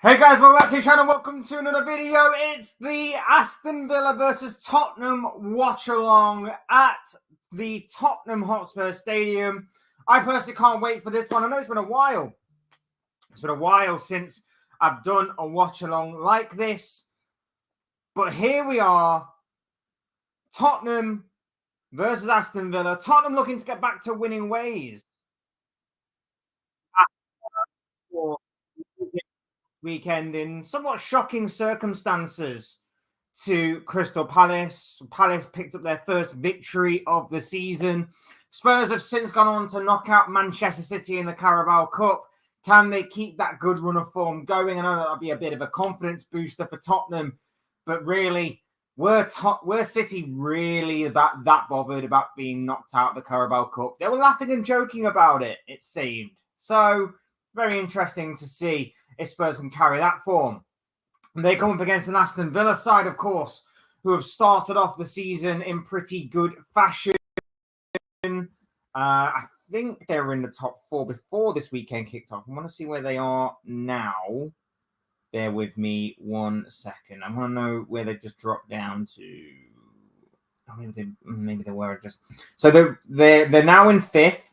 Hey guys, welcome back to the channel. Welcome to another video. It's the Aston Villa versus Tottenham watch along at the Tottenham Hotspur Stadium. I personally can't wait for this one. I know it's been a while. It's been a while since I've done a watch along like this. But here we are. Tottenham versus Aston Villa. Tottenham looking to get back to winning ways. Weekend in somewhat shocking circumstances to Crystal Palace. Palace picked up their first victory of the season. Spurs have since gone on to knock out Manchester City in the Carabao Cup. Can they keep that good run of form going? I know that'll be a bit of a confidence booster for Tottenham, but really, were City really that bothered about being knocked out of the Carabao Cup? They were laughing and joking about it, it seemed. So, very interesting to see if Spurs can carry that form. And they come up against an Aston Villa side, of course, who have started off the season in pretty good fashion. I think they were in the top four before this weekend kicked off. I want to see where they are now. Bear with me 1 second. I want to know where they've just dropped down to. Oh, maybe they were just. So they're now in fifth.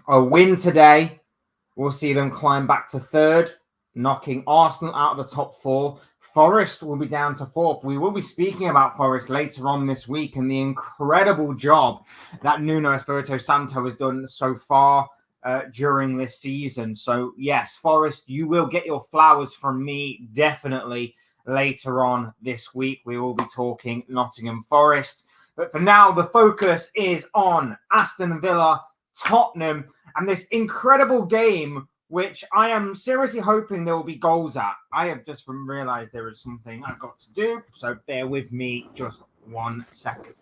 A win today, we'll see them climb back to third, knocking Arsenal out of the top four. Forest will be down to fourth. We will be speaking about Forest later on this week and the incredible job that Nuno Espirito Santo has done so far during this season. So, yes, Forest, you will get your flowers from me definitely later on this week. We will be talking Nottingham Forest. But for now, the focus is on Aston Villa, Tottenham, and this incredible game, which I am seriously hoping there will be goals at. I have just realized there is something I've got to do, so bear with me just 1 second.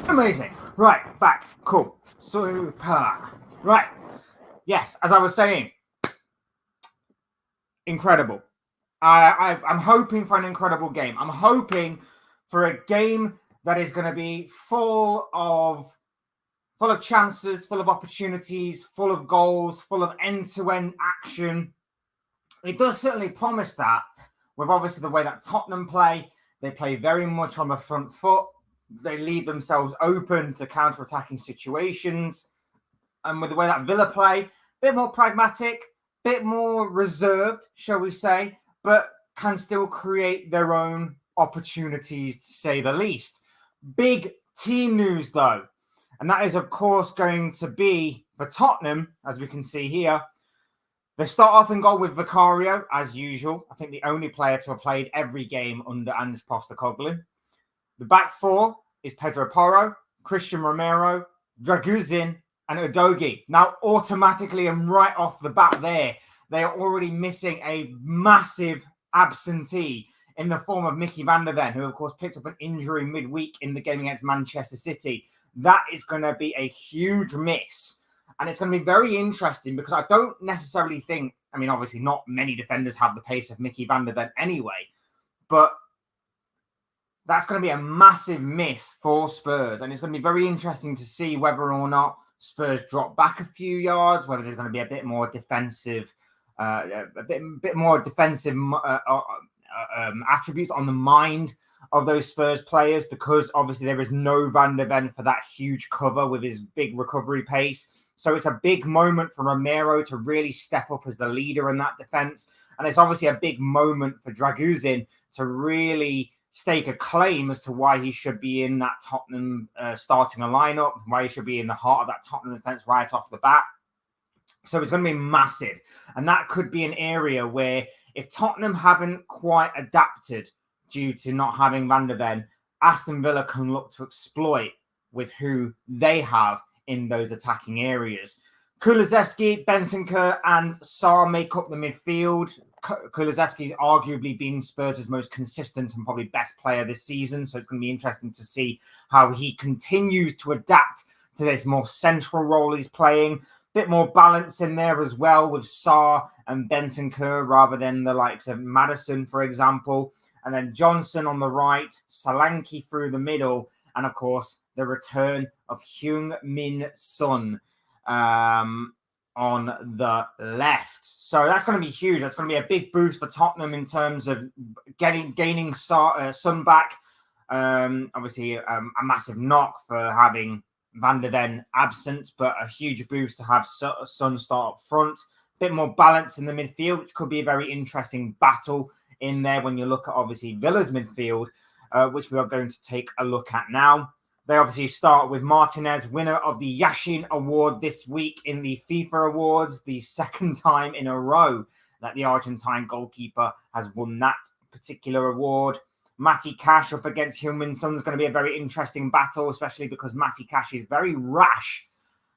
Amazing. Right, back. Cool. Super. Right. Yes, as I was saying, incredible. I'm hoping for an incredible game. I'm hoping for a game that is going to be full of chances, full of opportunities, full of goals, full of end-to-end action. It does certainly promise that with obviously the way that Tottenham play. They play very much on the front foot. They leave themselves open to counter-attacking situations. And with the way that Villa play, a bit more pragmatic, a bit more reserved, shall we say, but can still create their own opportunities, to say the least. Big team news, though, and that is, of course, going to be for Tottenham, as we can see here. They start off in goal with Vicario, as usual. I think the only player to have played every game under Ange Postecoglou. The back four is Pedro Porro, Christian Romero, Draguzin, and Udogie. Now, automatically and right off the bat there, they are already missing a massive absentee in the form of Mickey van der Ven, who, of course, picked up an injury midweek in the game against Manchester City. That is going to be a huge miss. And it's going to be very interesting because I don't necessarily think, I mean, obviously not many defenders have the pace of Mickey van der Ven anyway, but that's going to be a massive miss for Spurs. And it's going to be very interesting to see whether or not Spurs drop back a few yards, whether there's going to be a bit more defensive, bit more defensive attributes on the mind of those Spurs players, because obviously there is no Van der Ven for that huge cover with his big recovery pace. So it's a big moment for Romero to really step up as the leader in that defense. And it's obviously a big moment for Draguzin to really stake a claim as to why he should be in that Tottenham starting a lineup, why he should be in the heart of that Tottenham defense right off the bat. So it's going to be massive. And that could be an area where if Tottenham haven't quite adapted due to not having Van der Ven, Aston Villa can look to exploit with who they have in those attacking areas. Kulusevski, Bentancur, and Sarr make up the midfield. Kulusevski's arguably been Spurs' most consistent and probably best player this season, so it's going to be interesting to see how he continues to adapt to this more central role he's playing. Bit more balance in there as well with Sarr and Bentancur rather than the likes of Maddison, for example. and then Johnson on the right, Solanke through the middle, and of course the return of Heung-min Son on the left. So that's going to be huge. That's going to be a big boost for Tottenham in terms of gaining Son back. Obviously, a massive knock for having Van de Ven absent, but a huge boost to have Son start up front. A bit more balance in the midfield, which could be a very interesting battle in there when you look at obviously Villa's midfield, which we are going to take a look at now. They obviously start with Martinez, winner of the Yashin Award this week in the FIFA Awards, the second time in a row that the Argentine goalkeeper has won that particular award. Matty Cash up against Heung-min Son is going to be a very interesting battle, especially because Matty Cash is very rash.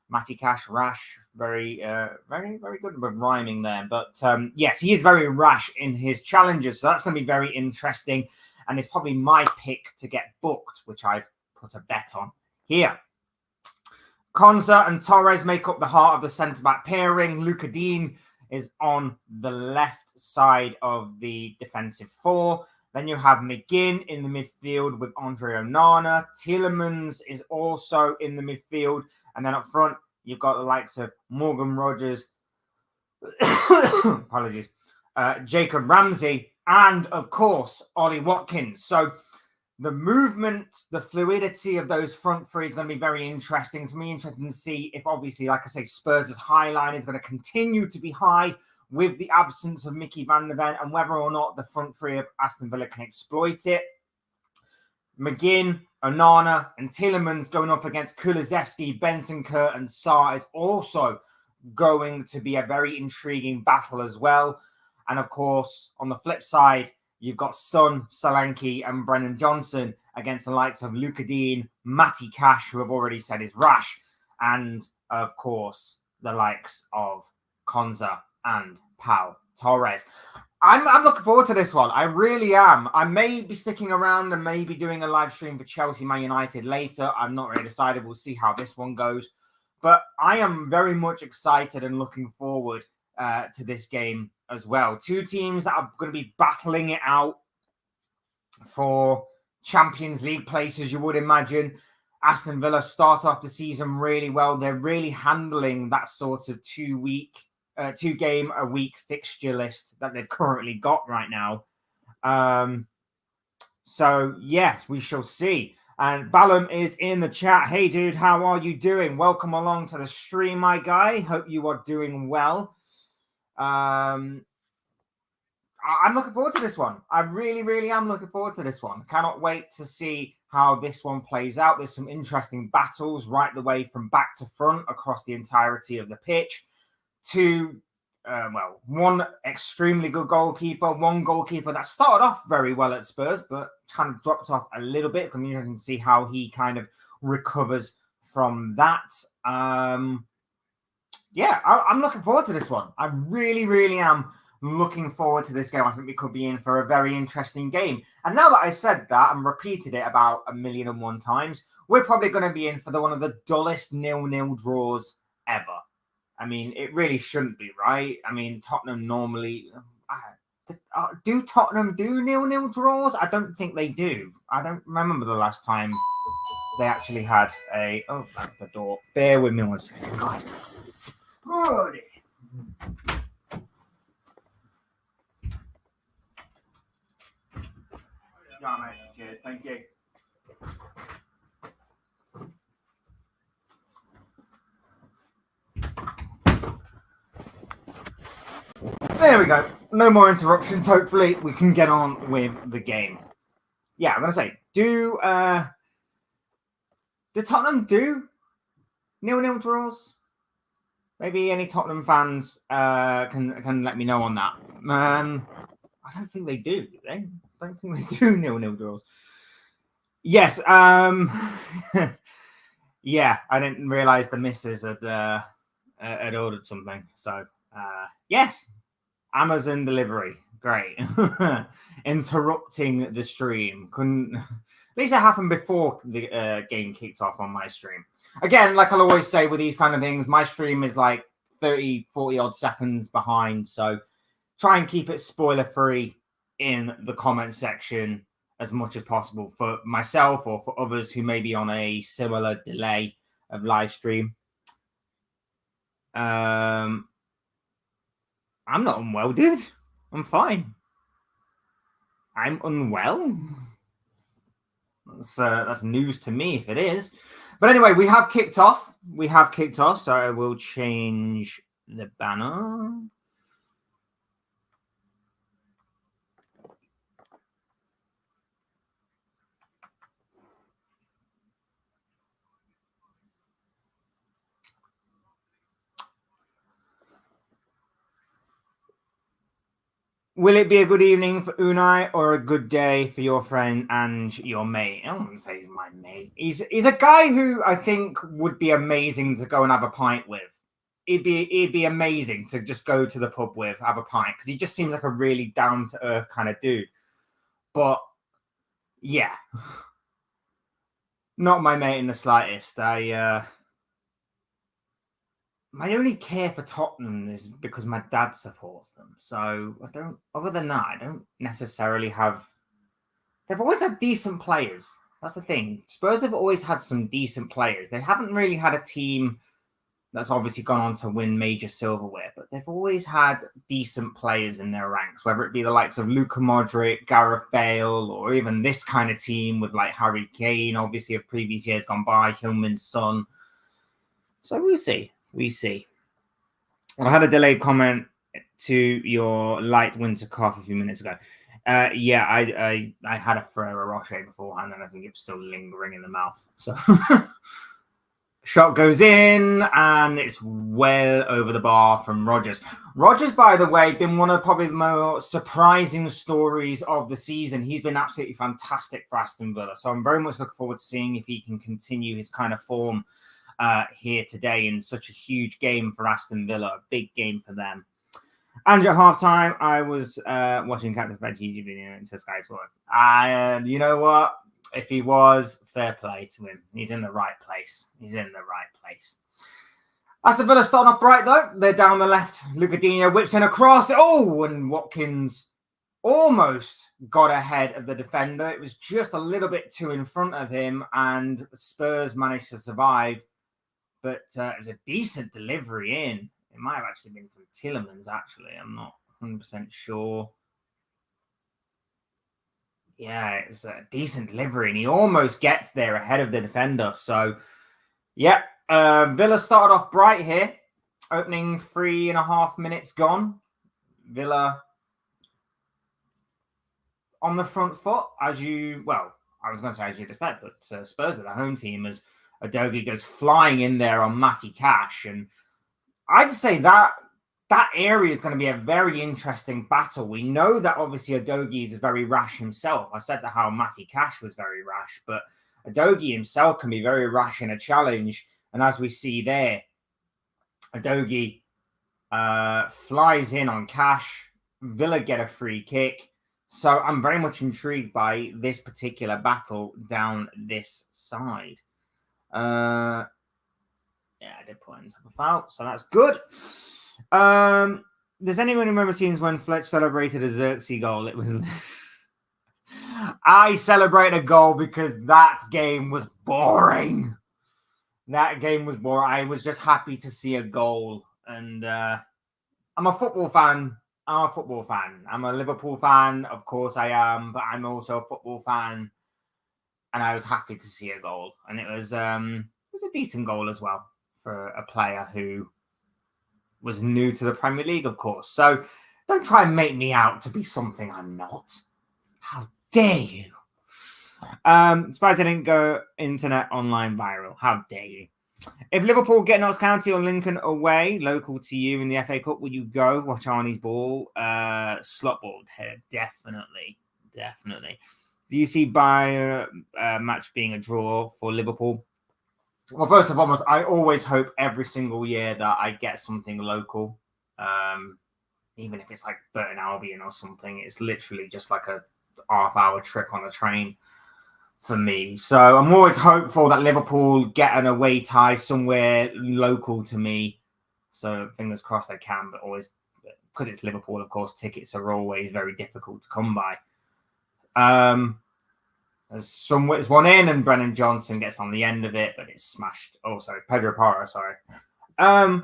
Matty Cash, rash, very good with rhyming there. But yes, he is very rash in his challenges, so that's going to be very interesting. And it's probably my pick to get booked, which I've put a bet on here. Konsa and Torres make up the heart of the centre-back pairing. Luca Dean is on the left side of the defensive four. Then you have McGinn in the midfield with Andre Onana. Tielemans is also in the midfield. And then up front, you've got the likes of Morgan Rogers, apologies, Jacob Ramsey, and of course, Ollie Watkins. So the movement, the fluidity of those front three is going to be very interesting. It's going to be interesting to see if, obviously, like I say, Spurs' high line is going to continue to be high with the absence of Mickey van der Ven, and whether or not the front three of Aston Villa can exploit it. McGinn, Onana, and Tielemans going up against Kulusevski, Bentancur, and Sarr is also going to be a very intriguing battle as well. And of course, on the flip side, you've got Son, Solanke, and Brennan Johnson against the likes of Luca Dean, Matty Cash, who I've already said is rash, and of course, the likes of Konsa and Pau Torres. I'm looking forward to this one. I really am. I may be sticking around and maybe doing a live stream for Chelsea Man United later. I'm not really decided. We'll see how this one goes. But I am very much excited and looking forward to this game as well. Two teams that are going to be battling it out for Champions League places, you would imagine. Aston Villa start off the season really well. They're really handling that sort of 2 game a week fixture list that they've currently got right now. So yes, we shall see. And Ballum is in the chat. Hey dude, how are you doing? Welcome along to the stream, my guy. Hope you are doing well. I'm looking forward to this one. I really, really am looking forward to this one. Cannot wait to see how this one plays out. There's some interesting battles right the way from back to front across the entirety of the pitch. One extremely good goalkeeper, one goalkeeper that started off very well at Spurs, but kind of dropped off a little bit. You can see how he kind of recovers from that. I'm looking forward to this one. I really, really am looking forward to this game. I think we could be in for a very interesting game. And now that I said that and repeated it about 1,000,001 times, we're probably going to be in for one of the dullest 0-0 draws ever. I mean, it really shouldn't be, right? I mean, Tottenham normally... do Tottenham do 0-0 draws? I don't think they do. I don't remember the last time they actually had a... Oh, that's the door. Bear with me one second, guys. Good. Cheers, thank you. There we go. No more interruptions. Hopefully, we can get on with the game. Yeah, I'm going to say, do Tottenham do 0-0 draws? Maybe any Tottenham fans can let me know on that. I don't think they do they? I don't think they do 0-0 draws. Yes. Yeah, I didn't realise the missus had ordered something. So, yes. Amazon delivery. Great. Interrupting the stream. At least it happened before the game kicked off on my stream. Again, like I'll always say with these kind of things, my stream is like 30, 40 odd seconds behind. So try and keep it spoiler free in the comment section as much as possible for myself or for others who may be on a similar delay of live stream. I'm not unwell, dude. I'm fine. I'm unwell? That's news to me if it is. But anyway, we have kicked off. So I will change the banner. Will it be a good evening for Unai or a good day for your friend and your mate? I wouldn't say he's my mate. He's a guy who I think would be amazing to go and have a pint with. It'd be amazing to just go to the pub with, have a pint, because he just seems like a really down to earth kind of dude. But yeah, not my mate in the slightest. My only care for Tottenham is because my dad supports them. So other than that, I don't necessarily have. They've always had decent players. That's the thing. Spurs have always had some decent players. They haven't really had a team that's obviously gone on to win major silverware, but they've always had decent players in their ranks, whether it be the likes of Luka Modric, Gareth Bale, or even this kind of team with like Harry Kane, obviously of previous years gone by, Heung-min Son. So we'll see. I had a delayed comment to your light winter cough a few minutes ago. I had a Ferrero Rocher beforehand, and I think it's still lingering in the mouth. So shot goes in, and it's well over the bar from Rodgers. Rodgers, by the way, been one of probably the more surprising stories of the season. He's been absolutely fantastic for Aston Villa. So I'm very much looking forward to seeing if he can continue his kind of form here today in such a huge game for Aston Villa, a big game for them. And at halftime, I was watching Captain Fred YouTube video into Sky Sports. And you know what? If he was, fair play to him. He's in the right place. Aston Villa starting off bright, though. They're down the left. Lucadinho whips in a cross. Oh, and Watkins almost got ahead of the defender. It was just a little bit too in front of him, and Spurs managed to survive. But it was a decent delivery in. It might have actually been from Tielemans, actually. I'm not 100% sure. Yeah, it's a decent delivery, and he almost gets there ahead of the defender. So, yeah, Villa started off bright here. Opening 3.5 minutes gone. Villa on the front foot, I was going to say as you'd expect, but Spurs are the home team as Udogie goes flying in there on Matty Cash. And I'd say that area is going to be a very interesting battle. We know that obviously Udogie is very rash himself. I said that how Matty Cash was very rash, but Udogie himself can be very rash in a challenge. And as we see there, Udogie flies in on Cash. Villa get a free kick. So I'm very much intrigued by this particular battle down this side. I did put in top of foul, so that's good. Does anyone remember scenes when Fletch celebrated a Xerxes goal? It was I celebrated a goal because that game was boring. I was just happy to see a goal, and I'm a football fan. I'm a Liverpool fan, of course I am, but I'm also a football fan, and I was happy to see a goal, and it was a decent goal as well for a player who was new to the Premier League, of course. So don't try and make me out to be something I'm not. How dare you? Surprised I didn't go internet online viral. How dare you? If Liverpool get Notts County or Lincoln away, local to you in the FA Cup, will you go watch Arnie's ball? Slot ball, definitely. Do you see by match being a draw for Liverpool? Well, first and foremost, I always hope every single year that I get something local. Even if it's like Burton Albion or something, it's literally just like a half-hour trip on a train for me. So I'm always hopeful that Liverpool get an away tie somewhere local to me. So fingers crossed they can, but always because it's Liverpool, of course, tickets are always very difficult to come by. There's one in, and Brennan Johnson gets on the end of it, but it's smashed. Oh, sorry, Pedro Porro, sorry. And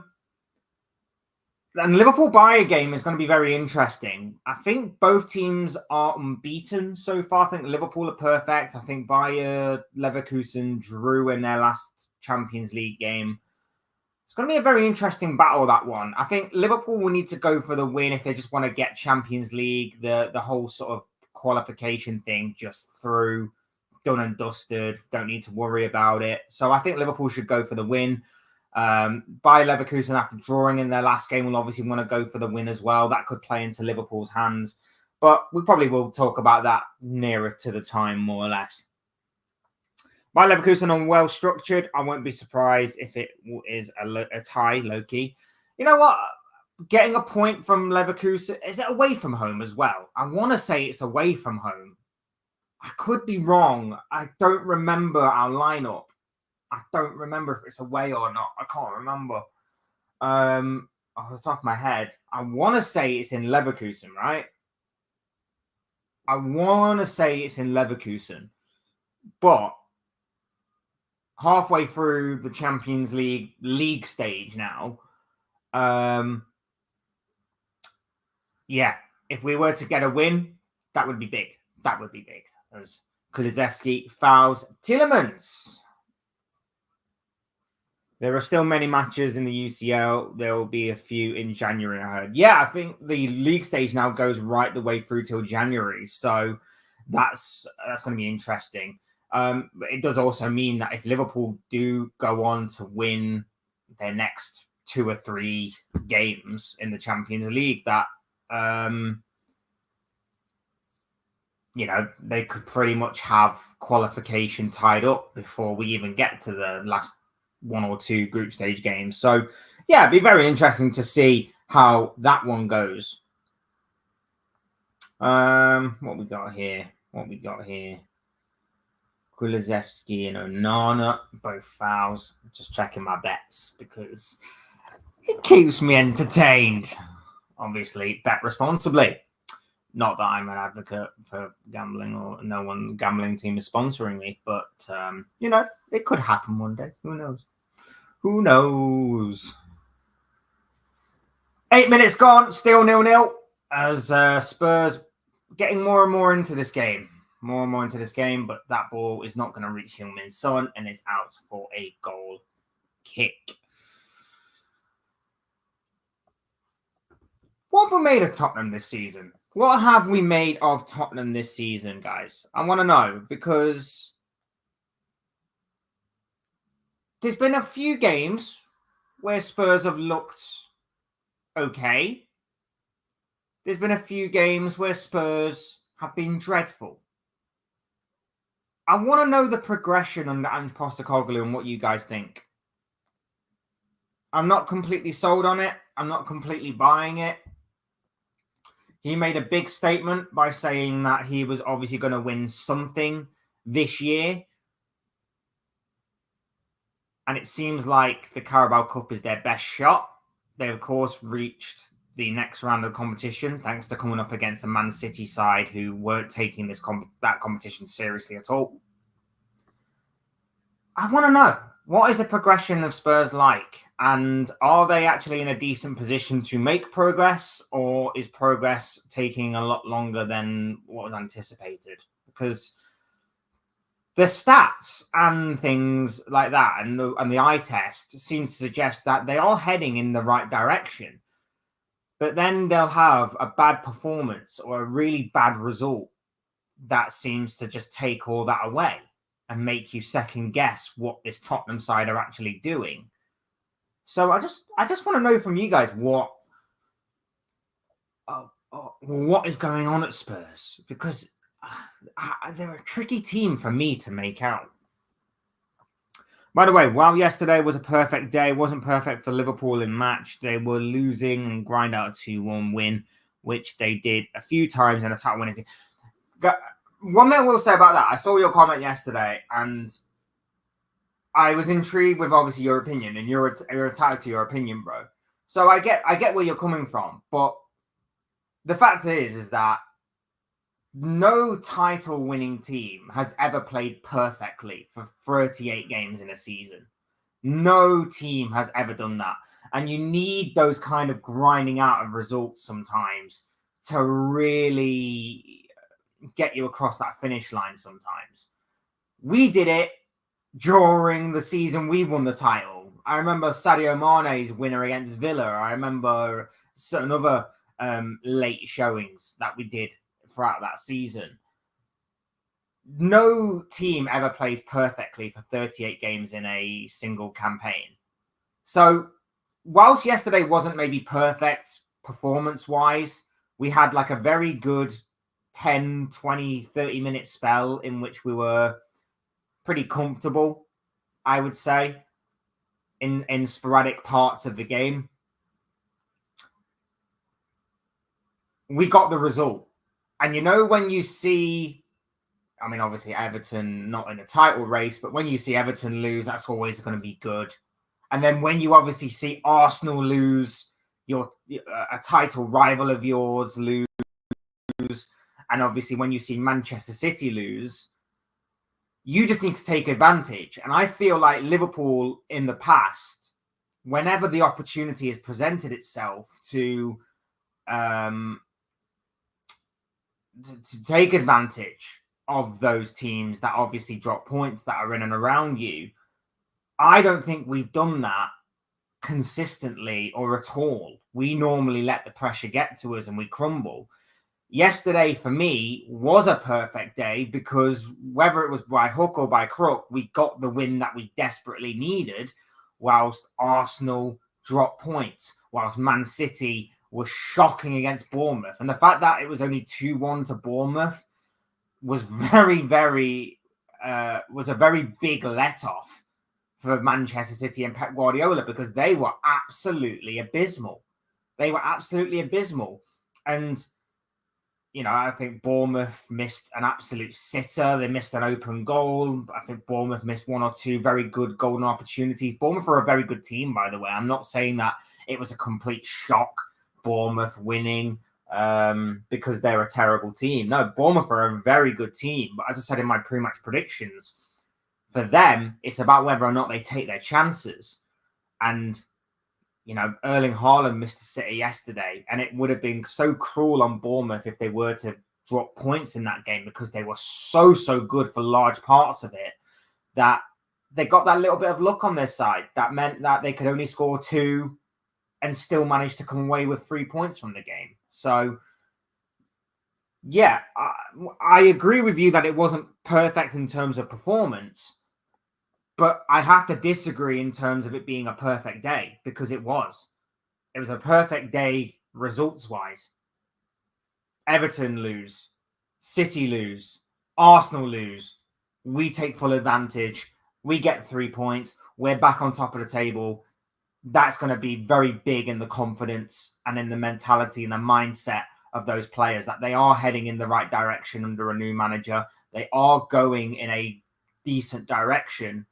Liverpool Bayern game is going to be very interesting. I think both teams are unbeaten so far. I think Liverpool are perfect. I think Bayer Leverkusen drew in their last Champions League game. It's going to be a very interesting battle, that one. I think Liverpool will need to go for the win if they just want to get Champions League, the whole sort of qualification thing just through, done and dusted. Don't need to worry about it. So I think Liverpool should go for the win. Bayer Leverkusen, after drawing in their last game, will obviously want to go for the win as well. That could play into Liverpool's hands. But we probably will talk about that nearer to the time, more or less. Bayer Leverkusen are well structured. I won't be surprised if it is a tie, low-key. You know what? Getting a point from Leverkusen, is it away from home as well? I want to say it's away from home. I could be wrong. I don't remember our lineup. I don't remember if it's away or not. I can't remember. Off the top of my head, I want to say it's in Leverkusen, right? I want to say it's in Leverkusen. But halfway through the Champions League stage now, yeah, if we were to get a win, that would be big. That would be big. As Kulusevski fouls Tielemans. There are still many matches in the UCL. There will be a few in January, I heard. Yeah, I think the league stage now goes right the way through till January. So that's going to be interesting. It does also mean that if Liverpool do go on to win their next 2 or 3 games in the Champions League, that, they could pretty much have qualification tied up before we even get to the last 1 or 2 group stage games. So, yeah, it'd be very interesting to see how that one goes. What we got here? Kulusevski and Onana, both fouls. Just checking my bets because it keeps me entertained. Obviously, bet responsibly. Not that I'm an advocate for gambling or no one gambling team is sponsoring me, but, it could happen one day. Who knows? 8 minutes gone, still 0-0 as Spurs getting more and more into this game. But that ball is not going to reach Heung-min Son and is out for a goal kick. What have we made of Tottenham this season? What have we made of Tottenham this season, guys? I want to know, because there's been a few games where Spurs have looked okay. There's been a few games where Spurs have been dreadful. I want to know the progression under Ange Postecoglou and what you guys think. I'm not completely sold on it. I'm not completely buying it. He made a big statement by saying that he was obviously going to win something this year. And it seems like the Carabao Cup is their best shot. They, of course, reached the next round of competition thanks to coming up against the Man City side who weren't taking that competition seriously at all. I want to know, what is the progression of Spurs like? And are they actually in a decent position to make progress, or is progress taking a lot longer than what was anticipated? Because the stats and things like that and the eye test seems to suggest that they are heading in the right direction. But then they'll have a bad performance or a really bad result that seems to just take all that away and make you second guess what this Tottenham side are actually doing. So I just want to know from you guys what is going on at Spurs, because they're a tricky team for me to make out. By the way, while yesterday was a perfect day, it wasn't perfect for Liverpool in match. They were losing and grind out a 2-1 win, which they did a few times in a title winning team. One thing I will say about that, I saw your comment yesterday, and I was intrigued with obviously your opinion, and you're entitled to your opinion, bro. So I get where you're coming from, but the fact is that no title-winning team has ever played perfectly for 38 games in a season. No team has ever done that. And you need those kind of grinding out of results sometimes to really get you across that finish line sometimes. We did it during the season we won the title. I remember Sadio Mane's winner against Villa. I remember certain other late showings that we did throughout that season. No team ever plays perfectly for 38 games in a single campaign. So whilst yesterday wasn't maybe perfect performance-wise, we had like a very good 10, 20, 30-minute spell in which we were pretty comfortable, I would say, in sporadic parts of the game. We got the result. And when you see, I mean, obviously Everton not in the title race, but when you see Everton lose, that's always going to be good. And then when you obviously see Arsenal lose, a title rival of yours lose, and obviously when you see Manchester City lose, you just need to take advantage. And I feel like Liverpool in the past, whenever the opportunity has presented itself to take advantage of those teams that obviously drop points that are in and around you, I don't think we've done that consistently or at all. We normally let the pressure get to us and we crumble. Yesterday, for me, was a perfect day because whether it was by hook or by crook, we got the win that we desperately needed, whilst Arsenal dropped points, whilst Man City was shocking against Bournemouth. And the fact that it was only 2-1 to Bournemouth was was a very big let-off for Manchester City and Pep Guardiola, because they were absolutely abysmal. And I think Bournemouth missed an absolute sitter. They missed an open goal. I think Bournemouth missed one or two very good golden opportunities. Bournemouth are a very good team, by the way. I'm not saying that it was a complete shock, Bournemouth winning, because they're a terrible team. No, Bournemouth are a very good team. But as I said in my pre-match predictions, for them, it's about whether or not they take their chances. And Erling Haaland missed a sitter yesterday, and it would have been so cruel on Bournemouth if they were to drop points in that game, because they were so good for large parts of it, that they got that little bit of luck on their side. That meant that they could only score 2 and still manage to come away with 3 points from the game. So, yeah, I agree with you that it wasn't perfect in terms of performance, but I have to disagree in terms of it being a perfect day, because it was. It was a perfect day results-wise. Everton lose, City lose, Arsenal lose. We take full advantage. We get 3 points. We're back on top of the table. That's going to be very big in the confidence and in the mentality and the mindset of those players, that they are heading in the right direction under a new manager. They are going in a decent direction,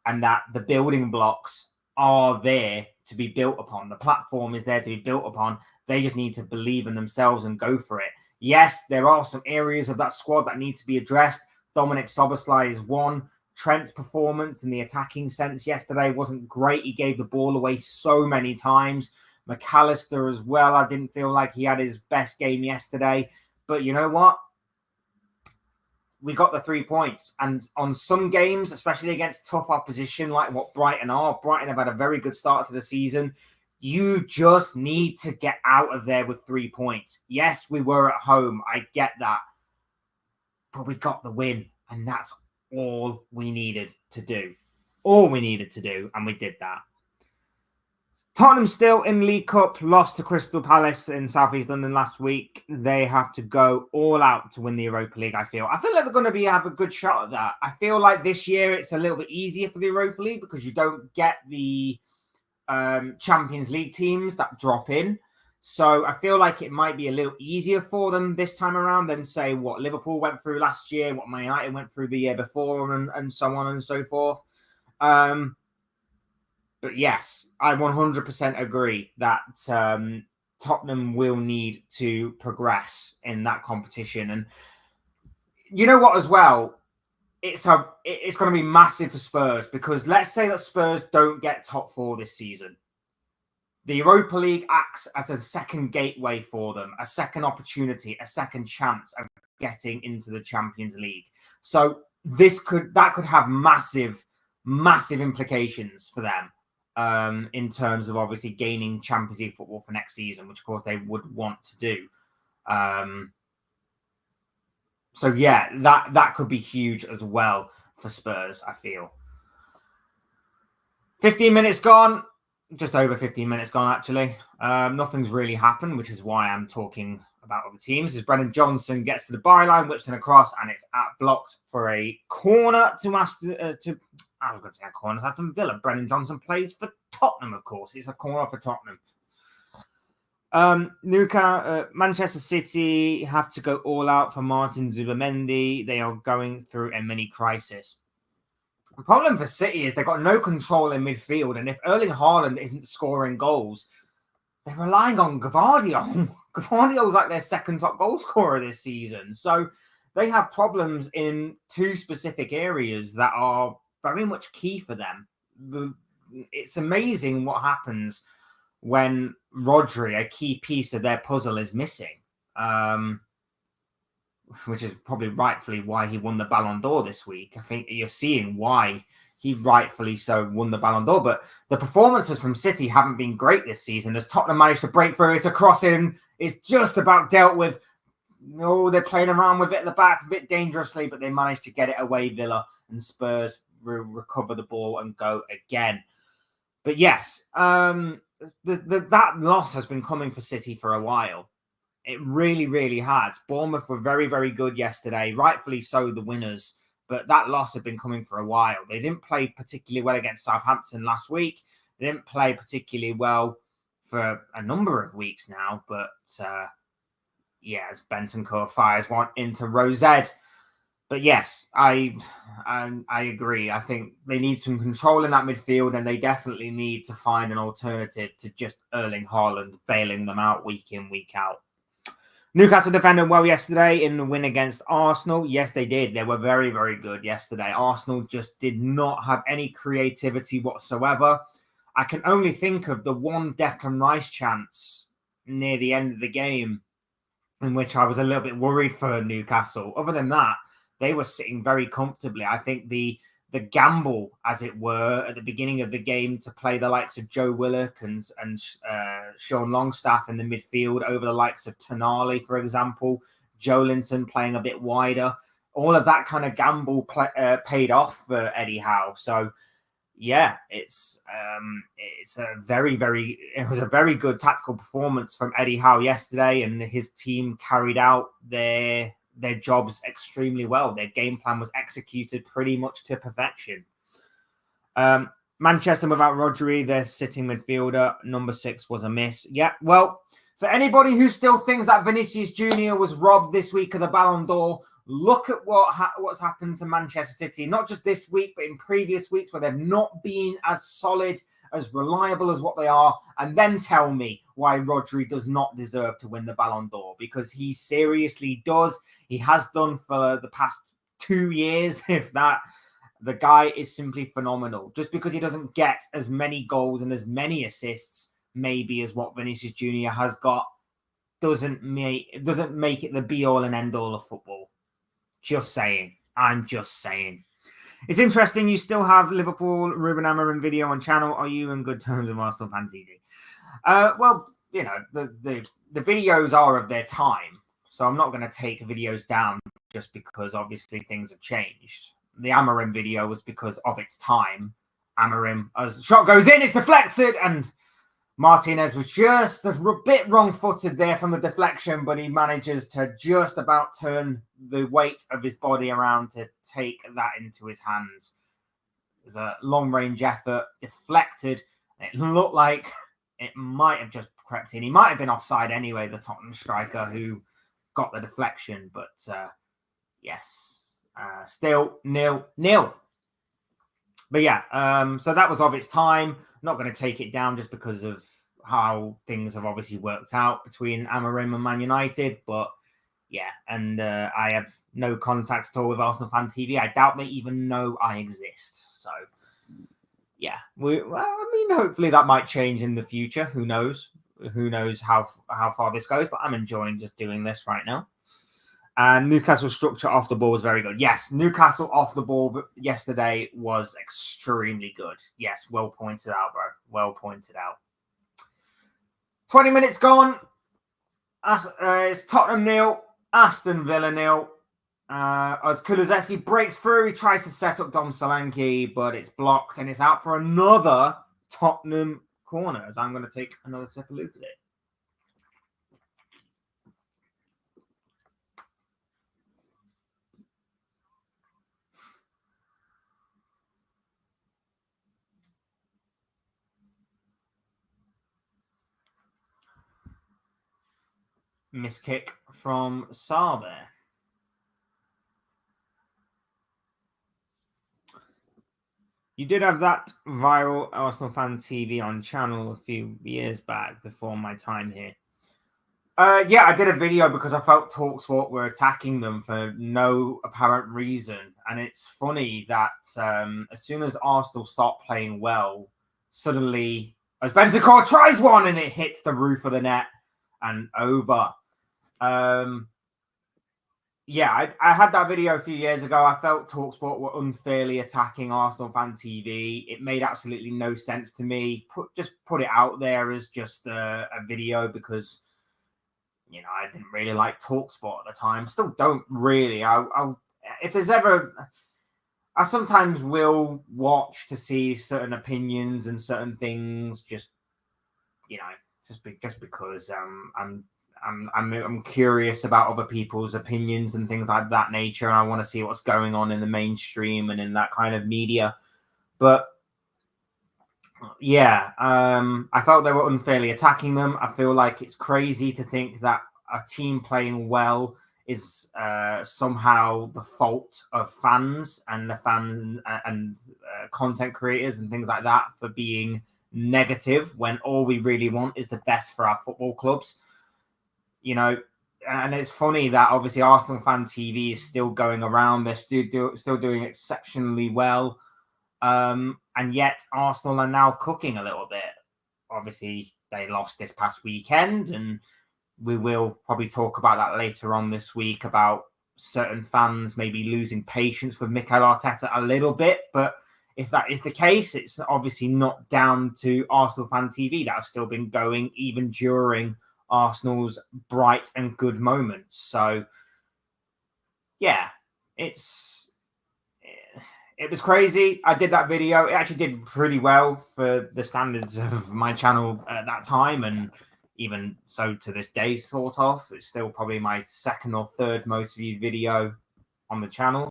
and that the building blocks are there to be built upon. The platform is there to be built upon. They just need to believe in themselves and go for it. Yes, there are some areas of that squad that need to be addressed. Dominic Szoboszlai is one. Trent's performance in the attacking sense yesterday wasn't great. He gave the ball away so many times. McAllister as well. I didn't feel like he had his best game yesterday. But you know what? We got the 3 points. And on some games, especially against tough opposition like what Brighton are, Brighton have had a very good start to the season. You just need to get out of there with 3 points. Yes, we were at home. I get that. But we got the win. And that's all we needed to do. And we did that. Tottenham still in League Cup, lost to Crystal Palace in South East London last week. They have to go all out to win the Europa League, I feel. I feel like they're going to have a good shot at that. I feel like this year it's a little bit easier for the Europa League because you don't get the Champions League teams that drop in. So I feel like it might be a little easier for them this time around than, say, what Liverpool went through last year, what Man United went through the year before, and so on and so forth. But yes, I 100% agree that Tottenham will need to progress in that competition. And you know what, as well, it's going to be massive for Spurs, because let's say that Spurs don't get top four this season. The Europa League acts as a second gateway for them, a second opportunity, a second chance of getting into the Champions League. So that could have massive implications for them in terms of obviously gaining Champions League football for next season, which of course they would want to do. So yeah, that could be huge as well for Spurs, I feel. 15 minutes gone. Just over 15 minutes gone, actually. Nothing's really happened, which is why I'm talking about other teams. As Brennan Johnson gets to the byline, whips it across, and it's blocked for a corner to Aston Villa. Brennan Johnson plays for Tottenham, of course. It's a corner for Tottenham. Manchester City have to go all out for Martin Zubimendi. They are going through a mini crisis. The problem for City is they've got no control in midfield, and if Erling Haaland isn't scoring goals, they're relying on Gvardiol. Gvardiol's like their second top goal scorer this season. So they have problems in two specific areas that are very much key for them. It's amazing what happens when Rodri, a key piece of their puzzle, is missing. Which is probably rightfully why he won the Ballon d'Or this week. I think you're seeing why he rightfully so won the Ballon d'Or. But the performances from City haven't been great this season. As Tottenham managed to break through, it's a crossing. It's just about dealt with. They're playing around with it at the back a bit dangerously, but they managed to get it away, Villa, and Spurs recover the ball and go again. But yes, that loss has been coming for City for a while. It really, really has. Bournemouth were very, very good yesterday. Rightfully so, the winners. But that loss had been coming for a while. They didn't play particularly well against Southampton last week. They didn't play particularly well for a number of weeks now. But, as Bentancur fires one into Rosette. But yes, I agree. I think they need some control in that midfield, and they definitely need to find an alternative to just Erling Haaland bailing them out week in, week out. Newcastle defended well yesterday in the win against Arsenal. Yes, they did. They were very, very good yesterday. Arsenal just did not have any creativity whatsoever. I can only think of the one Declan Rice chance near the end of the game in which I was a little bit worried for Newcastle. Other than that, they were sitting very comfortably. I think the gamble, as it were, at the beginning of the game to play the likes of Joe Willock and Sean Longstaff in the midfield over the likes of Tonali, for example, Joelinton playing a bit wider. All of that kind of gamble paid off for Eddie Howe. So, yeah, it was a very good tactical performance from Eddie Howe yesterday, and his team carried out their jobs extremely well. Their game plan was executed pretty much to perfection. Manchester without Rodri, their sitting midfielder, number 6 was a miss. Yeah, well, for anybody who still thinks that Vinicius Jr. was robbed this week of the Ballon d'Or, look at what's happened to Manchester City, not just this week, but in previous weeks where they've not been as solid, as reliable as what they are, and then tell me why Rodri does not deserve to win the Ballon d'Or, because he seriously does. He has done for the past 2 years, if that. The guy is simply phenomenal. Just because he doesn't get as many goals and as many assists, maybe, as what Vinicius Jr. has got, doesn't make it the be-all and end-all of football. Just saying. I'm just saying. It's interesting you still have Liverpool Ruben Amorim video on channel. Are you in good terms with Arsenal Fan TV? Well, you know, the videos are of their time. So I'm not going to take videos down just because obviously things have changed. The Amorim video was because of its time. Amorim, as the shot goes in, it's deflected, and Martinez was just a bit wrong-footed there from the deflection, but he manages to just about turn the weight of his body around to take that into his hands. There's a long-range effort, deflected. It looked like it might have just crept in. He might have been offside anyway, the Tottenham striker who got the deflection, but yes, still 0-0. But yeah, so that was of its time. Not going to take it down just because of how things have obviously worked out between Amorim and Man United, but yeah, and I have no contact at all with Arsenal Fan TV. I doubt they even know I exist. So yeah, hopefully that might change in the future. Who knows? Who knows how far this goes? But I'm enjoying just doing this right now. And Newcastle's structure off the ball was very good. Yes, Newcastle off the ball yesterday was extremely good. Yes, well pointed out, bro. Well pointed out. 20 minutes gone. It's Tottenham 0, Aston Villa 0. As Kulusevski breaks through, he tries to set up Dom Solanke, but it's blocked and it's out for another Tottenham corner. As I'm going to take another sip of Lucozade. Miss kick from Sarr there. You did have that viral Arsenal Fan TV on channel a few years back before my time here. Yeah, I did a video because I felt TalkSport were attacking them for no apparent reason. And it's funny that as soon as Arsenal start playing well, suddenly as Bentancur tries one and it hits the roof of the net and over. Yeah, I had that video a few years ago. I felt TalkSport were unfairly attacking Arsenal Fan TV. It made absolutely no sense to me. Just put it out there as just a video because, you know, I didn't really like TalkSport at the time. Still don't really. If there's ever, I sometimes will watch to see certain opinions and certain things. Just, you know, just because I'm curious about other people's opinions and things like that nature. And I want to see what's going on in the mainstream and in that kind of media. But yeah, I felt they were unfairly attacking them. I feel like it's crazy to think that a team playing well is somehow the fault of fans and the content creators and things like that for being negative when all we really want is the best for our football clubs. You know, and it's funny that obviously Arsenal Fan TV is still going around. They're still doing exceptionally well. And yet Arsenal are now cooking a little bit. Obviously, they lost this past weekend, and we will probably talk about that later on this week about certain fans maybe losing patience with Mikel Arteta a little bit. But if that is the case, it's obviously not down to Arsenal Fan TV that have still been going even during Arsenal's bright and good moments. So yeah, it was crazy. I did that video. It actually did pretty well for the standards of my channel at that time, and even so to this day, sort of. It's still probably my second or third most viewed video on the channel.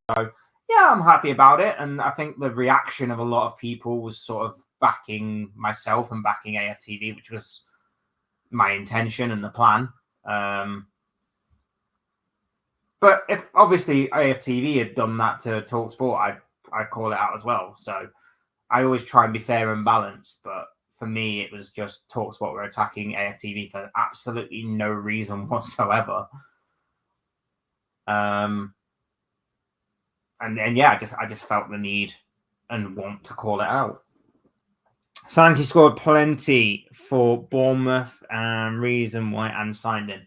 So yeah, I'm happy about it, and I think the reaction of a lot of people was sort of backing myself and backing AFTV, which was my intention and the plan. But if obviously AFTV had done that to TalkSport, I'd call it out as well. So I always try and be fair and balanced. But for me, it was just TalkSport were attacking AFTV for absolutely no reason whatsoever. And yeah, I just felt the need and want to call it out. Solanke scored plenty for Bournemouth, and reason why Ange signed him.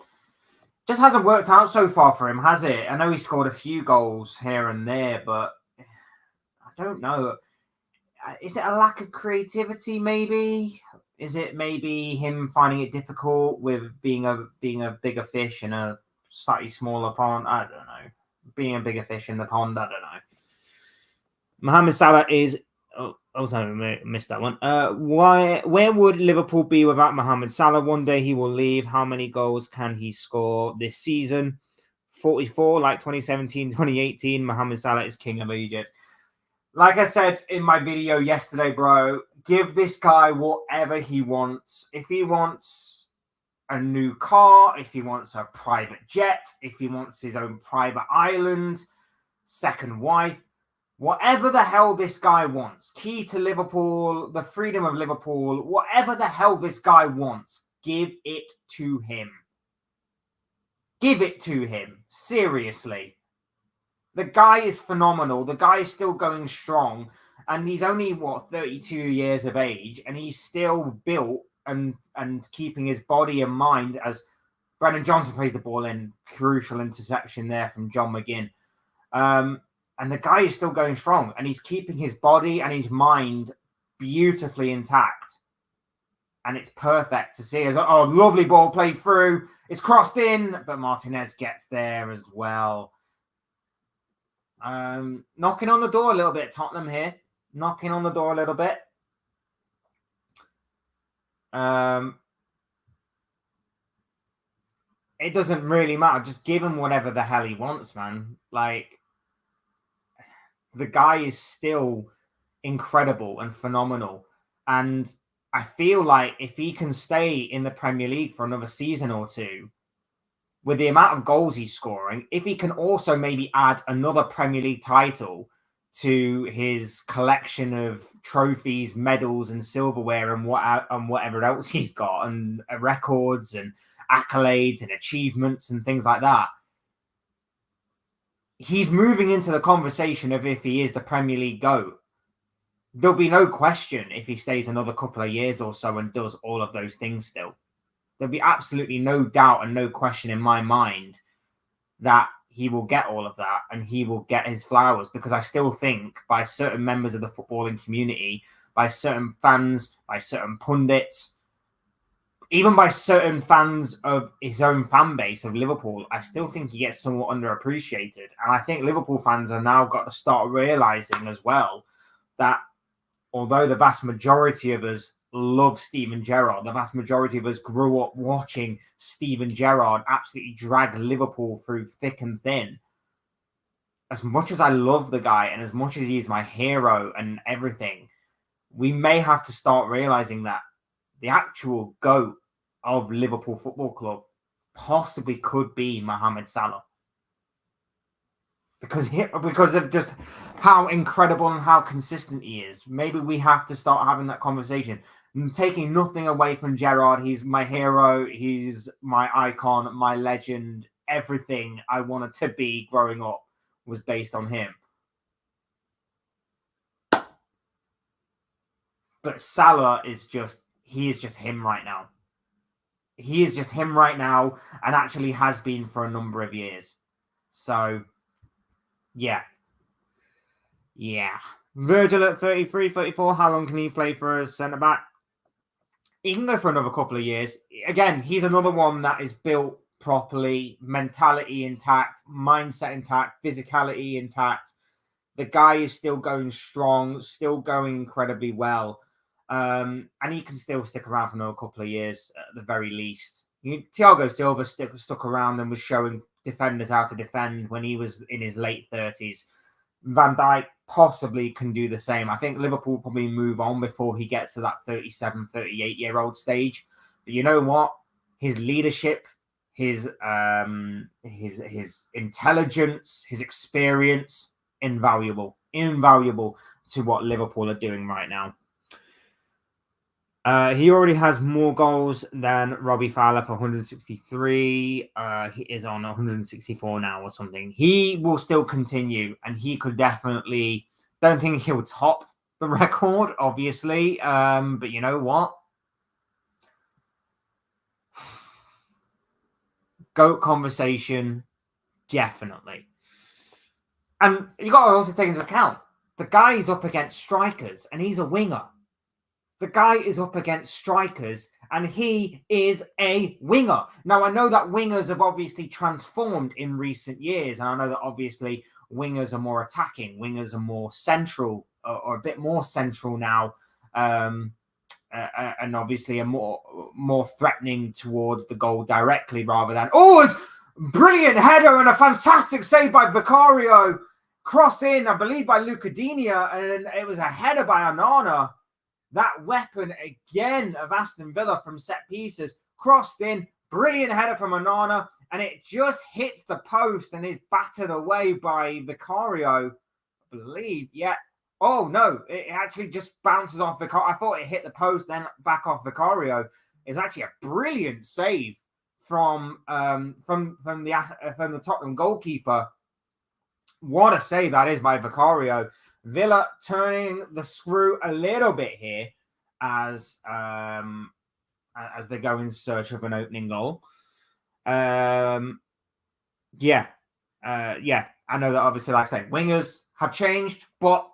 Just hasn't worked out so far for him, has it? I know he scored a few goals here and there, but I don't know. Is it a lack of creativity, maybe? Is it maybe him finding it difficult with being a bigger fish in a slightly smaller pond? I don't know. Being a bigger fish in the pond, I don't know. Mohamed Salah is... Oh, no, I missed that one. Where would Liverpool be without Mohamed Salah? One day he will leave. How many goals can he score this season? 44, like 2017, 2018. Mohamed Salah is king of Egypt. Like I said in my video yesterday, bro, give this guy whatever he wants. If he wants a new car, if he wants a private jet, if he wants his own private island, second wife, Whatever the hell this guy wants, key to Liverpool, the freedom of Liverpool, whatever the hell this guy wants, give it to him. Give it to him. Seriously. The guy is phenomenal. The guy is still going strong. And he's only, 32 years of age. And he's still built and keeping his body and mind, as Brennan Johnson plays the ball in. Crucial interception there from John McGinn. And the guy is still going strong, and he's keeping his body and his mind beautifully intact. And it's perfect to see. As lovely ball played through. It's crossed in, but Martinez gets there as well. Knocking on the door a little bit, Tottenham here. Knocking on the door a little bit. It doesn't really matter. Just give him whatever the hell he wants, man. Like, the guy is still incredible and phenomenal. And I feel like if he can stay in the Premier League for another season or two, with the amount of goals he's scoring, if he can also maybe add another Premier League title to his collection of trophies, medals, and silverware and whatever else he's got, and records and accolades and achievements and things like that, he's moving into the conversation of if he is the Premier League GOAT. There'll be no question if he stays another couple of years or so and does all of those things still. There'll be absolutely no doubt and no question in my mind that he will get all of that and he will get his flowers, because I still think by certain members of the footballing community, by certain fans, by certain pundits, even by certain fans of his own fan base of Liverpool, I still think he gets somewhat underappreciated. And I think Liverpool fans are now got to start realizing as well that although the vast majority of us love Steven Gerrard, the vast majority of us grew up watching Steven Gerrard absolutely drag Liverpool through thick and thin. As much as I love the guy and as much as he's my hero and everything, we may have to start realizing that the actual GOAT of Liverpool Football Club possibly could be Mohamed Salah. Because of just how incredible and how consistent he is. Maybe we have to start having that conversation. Taking nothing away from Gerrard. He's my hero. He's my icon, my legend. Everything I wanted to be growing up was based on him. But Salah is just him right now. He is just him right now, and actually has been for a number of years. So, yeah. Virgil at 33, 34. How long can he play for as centre-back? He can go for another couple of years. Again, he's another one that is built properly, mentality intact, mindset intact, physicality intact. The guy is still going strong, still going incredibly well. And he can still stick around for another couple of years at the very least. Thiago Silva stuck around and was showing defenders how to defend when he was in his late 30s. Van Dijk possibly can do the same. I think Liverpool probably move on before he gets to that 37, 38-year-old stage. But you know what? His leadership, his intelligence, his experience, invaluable to what Liverpool are doing right now. He already has more goals than Robbie Fowler for 163. He is on 164 now or something. He will still continue, and he could definitely... Don't think he'll top the record, obviously. But you know what? GOAT conversation, definitely. And you got to also take into account, the guy is up against strikers, and he's a winger. The guy is up against strikers, and he is a winger. Now, I know that wingers have obviously transformed in recent years, and I know that obviously wingers are more attacking. Wingers are more central, or a bit more central now, and obviously are more threatening towards the goal directly rather than... Oh, it's brilliant header and a fantastic save by Vicario. Cross in, I believe, by Lucadinha, and it was a header by Onana. That weapon again of Aston Villa from set pieces, crossed in, brilliant header from Onana, and it just hits the post and is battered away by Vicario. believe. Yeah. Oh no, it actually just bounces off Vicario. I thought it hit the post, then back off Vicario. It's actually a brilliant save from the Tottenham goalkeeper. What a save that is by Vicario. Villa turning the screw a little bit here as they go in search of an opening goal. Yeah. I know that obviously, like I say, wingers have changed, but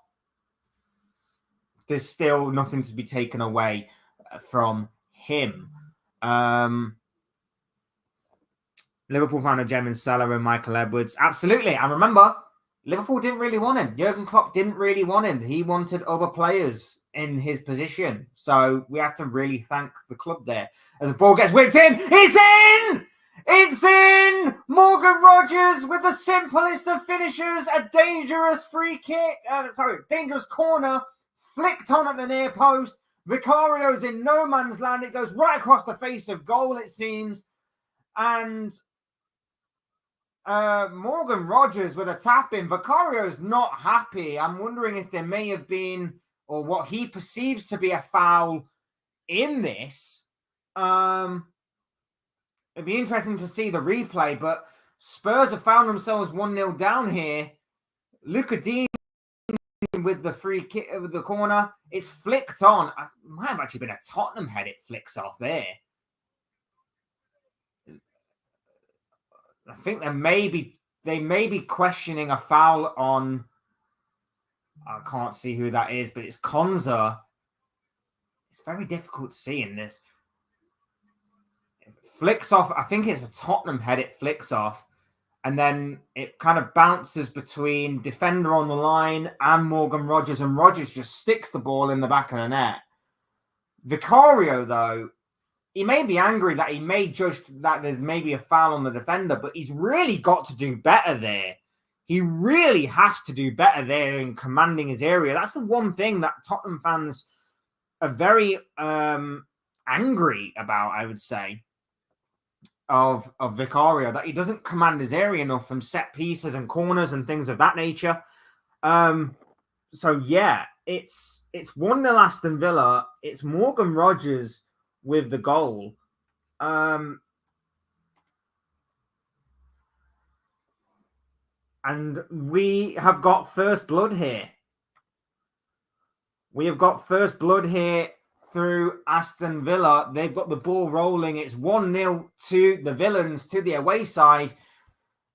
there's still nothing to be taken away from him. Liverpool found a gem in Salah and Michael Edwards. Absolutely. And remember, Liverpool didn't really want him. Jurgen Klopp didn't really want him. He wanted other players in his position. So we have to really thank the club there. As the ball gets whipped in, it's in! It's in! Morgan Rogers with the simplest of finishes. A dangerous free kick. Dangerous corner. Flicked on at the near post. Vicario's in no man's land. It goes right across the face of goal, it seems. And Morgan Rogers with a tap in. Vicario's not happy. I'm wondering if there may have been, or what he perceives to be, a foul in this. It'd be interesting to see the replay, but Spurs have found themselves 1-0 down here. Luca Dean with the free kick over the corner. It's flicked on. It might have actually been a Tottenham head it flicks off there. I think they may be questioning a foul on. I can't see who that is, but it's Konza. It's very difficult to see in this. It flicks off. I think it's a Tottenham head. It flicks off, and then it kind of bounces between defender on the line and Morgan Rogers, and Rogers just sticks the ball in the back of the net. Vicario, though, he may be angry that he may judge that there's maybe a foul on the defender, but he's really got to do better there. He really has to do better there in commanding his area. That's the one thing that Tottenham fans are very angry about, I would say, of Vicario, that he doesn't command his area enough from set pieces and corners and things of that nature. So, yeah, it's 1-0 Aston Villa. It's Morgan Rogers with the goal. And we have got first blood here. We have got first blood here through Aston Villa. They've got the ball rolling. It's 1-0 to the Villains, to the away side.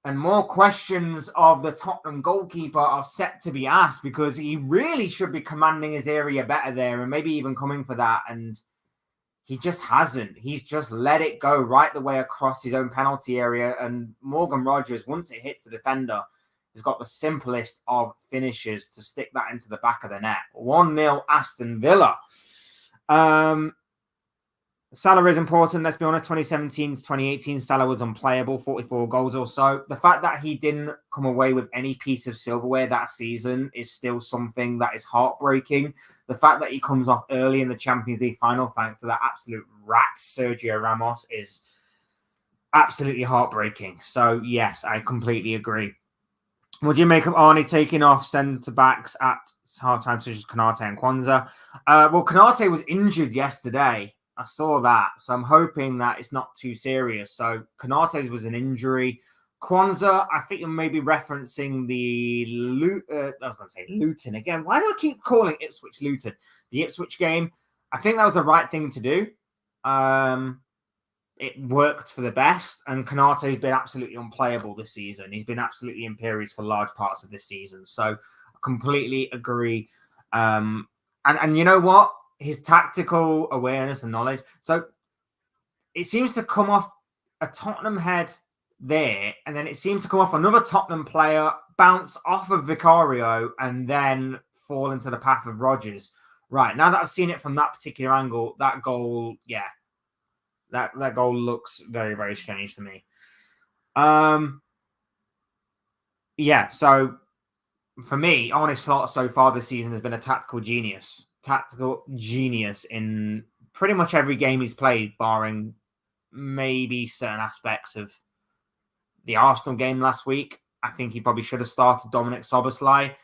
And more questions of the Tottenham goalkeeper are set to be asked, because he really should be commanding his area better there and maybe even coming for that. And he just hasn't. He's just let it go right the way across his own penalty area. And Morgan Rogers, once it hits the defender, has got the simplest of finishes to stick that into the back of the net. 1-0 Aston Villa. Salah is important. Let's be honest, 2017 to 2018, Salah was unplayable, 44 goals or so. The fact that he didn't come away with any piece of silverware that season is still something that is heartbreaking. The fact that he comes off early in the Champions League final thanks to that absolute rat Sergio Ramos is absolutely heartbreaking. So, yes, I completely agree. What do you make of Arnie taking off centre-backs at half-time, such as Konate and Kwanzaa? Well, Konate was injured yesterday. I saw that. So I'm hoping that it's not too serious. So Konate's was an injury. Kwanzaa, I think you're maybe referencing I was going to say Luton again. Why do I keep calling Ipswich Luton? The Ipswich game. I think that was the right thing to do. It worked for the best, and Konate's been absolutely unplayable this season. He's been absolutely imperious for large parts of this season. So I completely agree. And you know what? His tactical awareness and knowledge. So it seems to come off a Tottenham head there, and then it seems to come off another Tottenham player, bounce off of Vicario, and then fall into the path of Rogers. Right, now that I've seen it from that particular angle, that goal, yeah, that goal looks very, very strange to me. Yeah, so for me, Arne Slot so far this season has been a tactical genius in pretty much every game he's played, barring maybe certain aspects of the Arsenal game last week. I think he probably should have started Dominic Szoboszlai.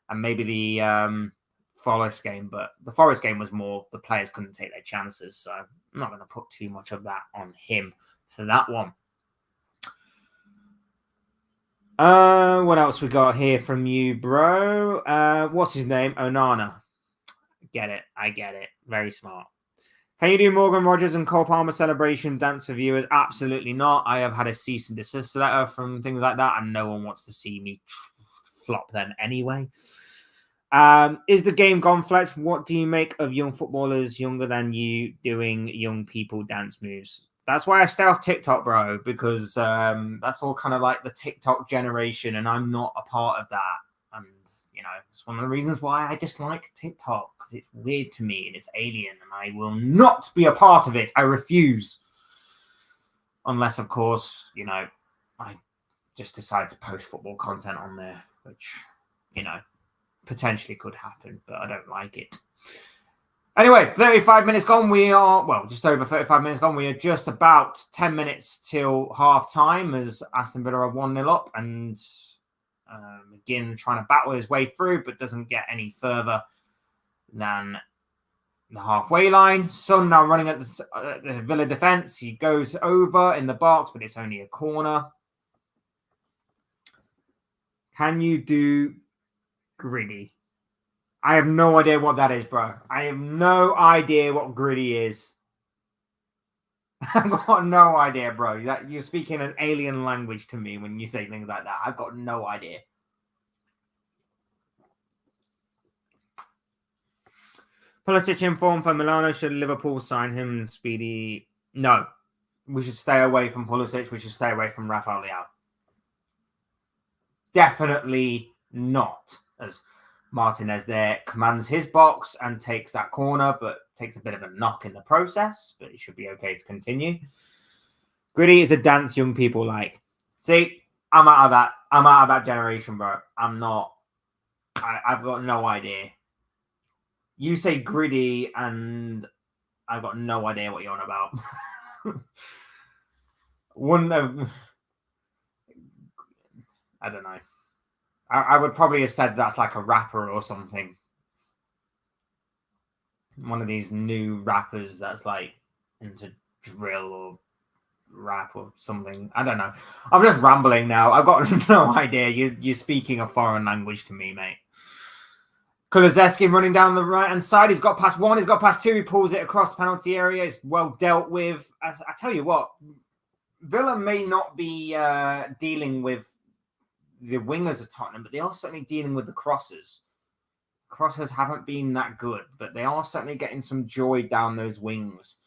and maybe the Forest game, but the Forest game was more the players couldn't take their chances, so I'm not going to put too much of that on him for that one. What else we got here from you, bro? What's his name? Onana. I get it. Very smart. Can you do Morgan Rogers and Cole Palmer celebration dance for viewers? Absolutely not. I have had a cease and desist letter from things like that, and no one wants to see me flop them anyway. Is the game gone, Fletch? What do you make of young footballers younger than you doing young people dance moves? That's why I stay off TikTok, bro, because that's all kind of like the TikTok generation, and I'm not a part of that. And, you know, it's one of the reasons why I dislike TikTok, because it's weird to me and it's alien, and I will not be a part of it. I refuse. Unless, of course, you know, I just decide to post football content on there, which, you know, potentially could happen, but I don't like it. Anyway, 35 minutes gone. We are, well, just over 35 minutes gone. We are just about 10 minutes till half time as Aston Villa are 1-0 up, and McGinn trying to battle his way through, but doesn't get any further than the halfway line. Son now running at the Villa defence. He goes over in the box, but it's only a corner. Can you do gritty? I have no idea what that is, bro. I have no idea what gritty is. I've got no idea, bro. That you're speaking an alien language to me when you say things like that. I've got no idea. Pulisic informed for Milano. Should Liverpool sign him speedy? No. We should stay away from Pulisic. We should stay away from Rafael Leao. Definitely not. As Martinez there commands his box and takes that corner, but takes a bit of a knock in the process, but it should be okay to continue. Gritty is a dance young people like. See, I'm out of that. I'm out of that generation, bro. I'm not. I've got no idea. You say gritty, and I've got no idea what you're on about. I don't know. I would probably have said that's like a rapper or something. One of these new rappers that's like into drill or rap or something. I don't know. I'm just rambling now. I've got no idea. You're speaking a foreign language to me, mate. Kulusevski running down the right-hand side. He's got past one. He's got past two. He pulls it across penalty area. It's well dealt with. I tell you what, Villa may not be dealing with the wingers of Tottenham, but they are certainly dealing with the crosses. Crosses haven't been that good, but they are certainly getting some joy down those wings.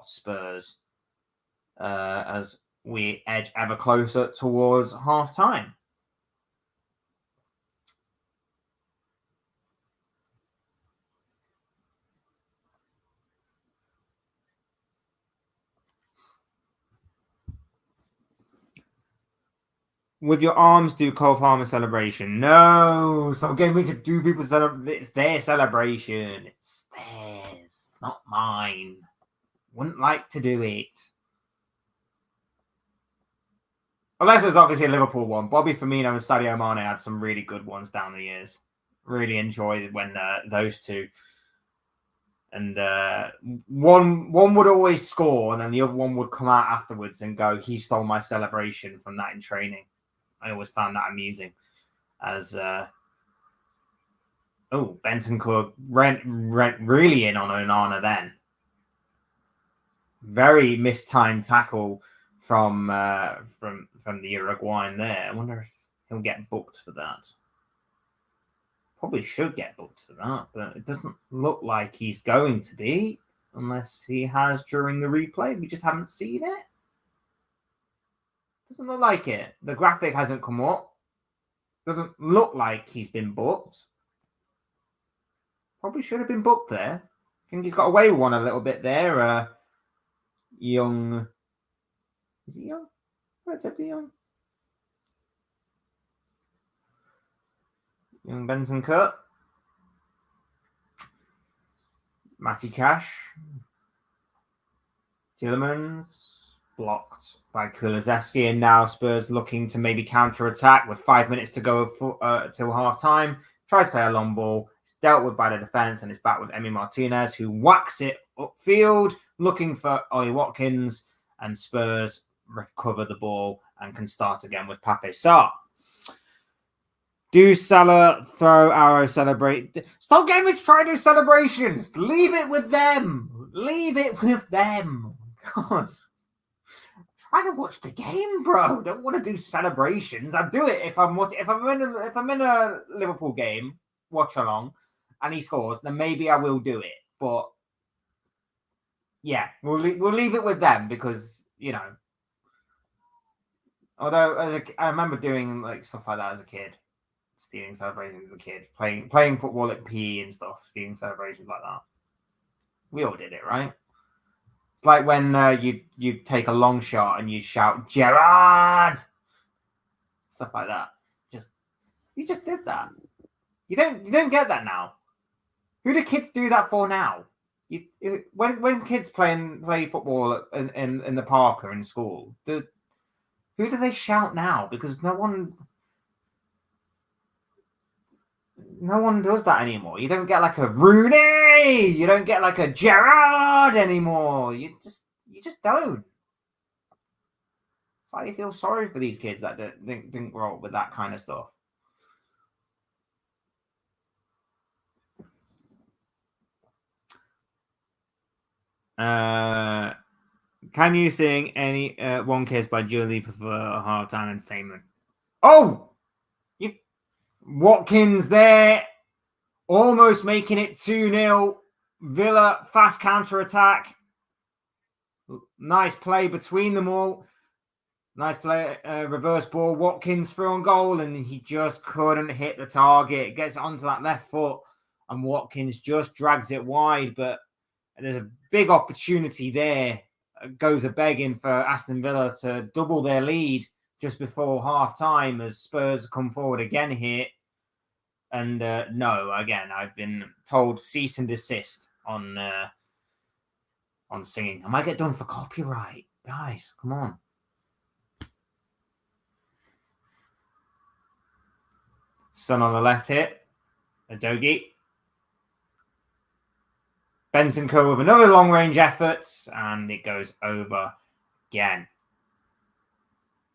Spurs, as we edge ever closer towards half time. With your arms, do Cole Palmer celebration. No, stop getting me to do people celebrate. It's their celebration. It's theirs, not mine. Wouldn't like to do it. Unless it was obviously a Liverpool one. Bobby Firmino and Sadio Mane had some really good ones down the years. Really enjoyed it when those two. And one would always score, and then the other one would come out afterwards and go, "He stole my celebration from that in training." I always found that amusing. As Bentancur went really in on Onana then. Very mistimed tackle from the Uruguayan there. I wonder if he'll get booked for that. Probably should get booked for that, but it doesn't look like he's going to be unless he has during the replay. We just haven't seen it. Doesn't look like it. The graphic hasn't come up. Doesn't look like he's been booked. Probably should have been booked there. I think he's got away with one a little bit there. Young. Is he young? Relatively young. Young Bentancur. Matty Cash. Tielemans. Blocked by Kulusevski, and now Spurs looking to maybe counter-attack with 5 minutes to go till half-time. tries to play a long ball. It's dealt with by the defence, and it's back with Emi Martinez, who whacks it upfield, looking for Ollie Watkins, and Spurs recover the ball and can start again with Pape Sarr. Do Salah throw arrow celebrate? Stop getting me to try and do celebrations. Leave it with them. Leave it with them. God. Trying to watch the game, bro. Don't want to do celebrations. I'll do it if I'm in a Liverpool game, watch along, and he scores, then maybe I will do it. But yeah, we'll leave it with them because although I remember doing like stuff like that as a kid, stealing celebrations as a kid, playing football at PE and stuff, stealing celebrations like that. We all did it, right? It's like when you take a long shot and you shout Gerard, stuff like that. You just did that. You don't get that now. Who do kids do that for now? When kids play football in the park or in school, who do they shout now? Because no one does that anymore. You don't get like a Rooney. You don't get like a Gerard anymore. You just don't. It's like you feel sorry for these kids that didn't grow up with that kind of stuff. Can you sing any One Kiss by Julie for halftime entertainment? Oh, Watkins there, almost making it 2-0. Villa fast counter attack. Nice play between them all. Nice play, reverse ball. Watkins through on goal, and he just couldn't hit the target. Gets onto that left foot, and Watkins just drags it wide. But there's a big opportunity there. Goes a begging for Aston Villa to double their lead just before half time as Spurs come forward again here. And no, again, I've been told cease and desist on singing. I might get done for copyright. Guys, come on. Son on the left here. Adogi. Bentancur with another long-range effort, and it goes over again.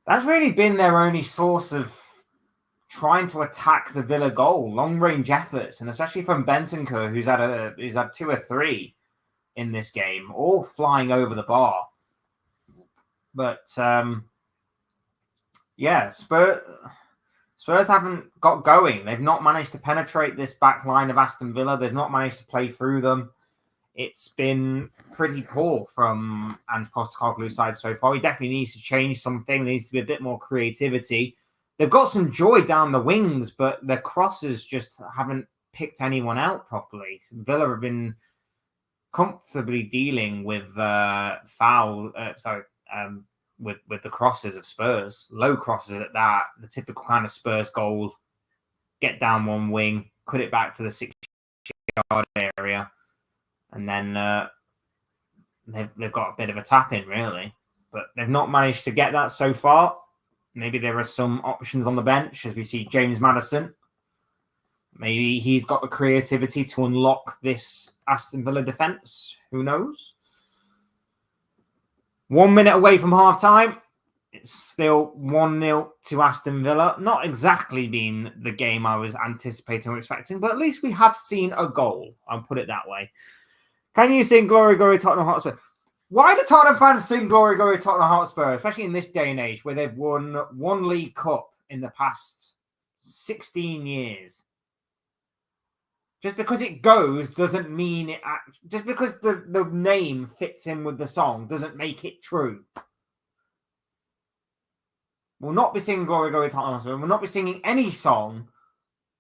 That's really been their only source of trying to attack the Villa goal, long-range efforts, and especially from Bentancur, who's had 2 or 3 in this game, all flying over the bar. But yeah, Spurs haven't got going. They've not managed to penetrate this back line of Aston Villa. They've not managed to play through them. It's been pretty poor from Ange Postecoglou's side so far. He definitely needs to change something. There needs to be a bit more creativity. They've got some joy down the wings, but their crosses just haven't picked anyone out properly. Villa have been comfortably dealing with with the crosses of Spurs. Low crosses at that. The typical kind of Spurs goal. Get down one wing, cut it back to the 6-yard area. And then they've got a bit of a tap in, really. But they've not managed to get that so far. Maybe there are some options on the bench, as we see James Maddison. Maybe he's got the creativity to unlock this Aston Villa defence. Who knows? 1 minute away from half-time. It's still 1-0 to Aston Villa. Not exactly been the game I was anticipating or expecting, but at least we have seen a goal. I'll put it that way. Can you sing Glory, Glory, Tottenham Hotspur? Why do Tottenham fans sing Glory, Glory, Tottenham Hotspur, especially in this day and age where they've won 1 League Cup in the past 16 years? Just because it goes doesn't mean it... Just because the name fits in with the song doesn't make it true. We'll not be singing Glory, Glory, Tottenham Hotspur. We'll not be singing any song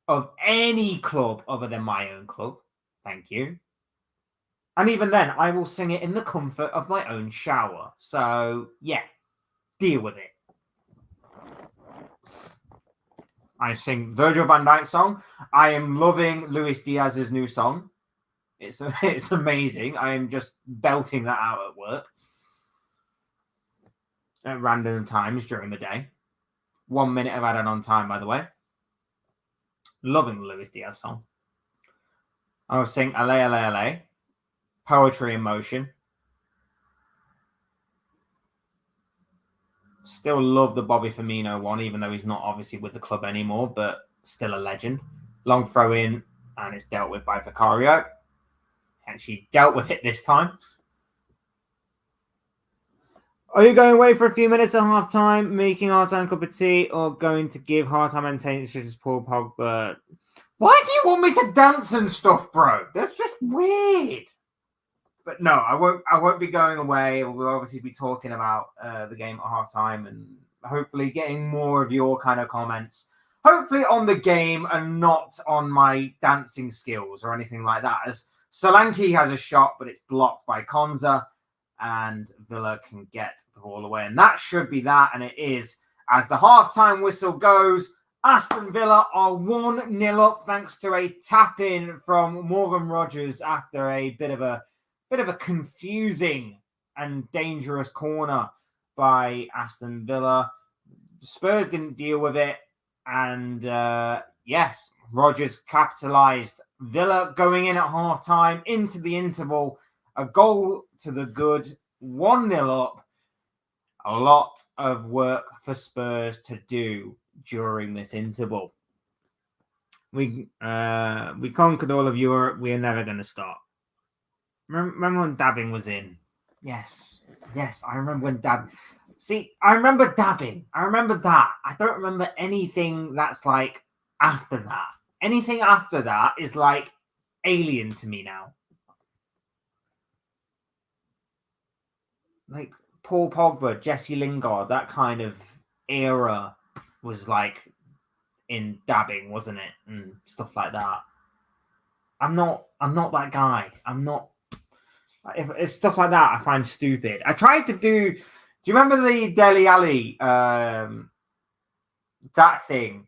of any club other than my own club. Thank you. And even then, I will sing it in the comfort of my own shower. So, yeah, deal with it. I sing Virgil van Dijk's song. I am loving Luis Diaz's new song. It's amazing. I am just belting that out at work at random times during the day. 1 minute of added on time, by the way. Loving the Luis Diaz song. I will sing Ale Ale Ale, Poetry in Motion. Still love the Bobby Firmino one, even though he's not obviously with the club anymore, but still a legend. Long throw in, and it's dealt with by Vicario. And she dealt with it this time. Are you going away for a few minutes at half time, making our time cup of tea, or going to give hard time maintenance to Paul Pogba? Why do you want me to dance and stuff, bro? That's just weird. But no, I won't be going away. We'll obviously be talking about the game at half time and hopefully getting more of your kind of comments. Hopefully on the game and not on my dancing skills or anything like that. As Solanke has a shot, but it's blocked by Konza, and Villa can get the ball away. And that should be that, and it is. As the half-time whistle goes, Aston Villa are 1-0 up thanks to a tap-in from Morgan Rogers after a bit of a confusing and dangerous corner by Aston Villa. Spurs didn't deal with it, and yes, Rogers capitalised. Villa going in at half-time into the interval, a goal to the good, 1-0 up. A lot of work for Spurs to do during this interval. We conquered all of Europe. We are never going to stop. Remember when dabbing was in? Yes, I remember when I remember dabbing. I remember that. I don't remember anything that's like after that. Anything after that is like alien to me now. Like Paul Pogba, Jesse Lingard, that kind of era was like in dabbing, wasn't it? And stuff like that. I'm not that guy. I'm not. If it's stuff like that, I find stupid. I tried to do. Do you remember the Dele Alli that thing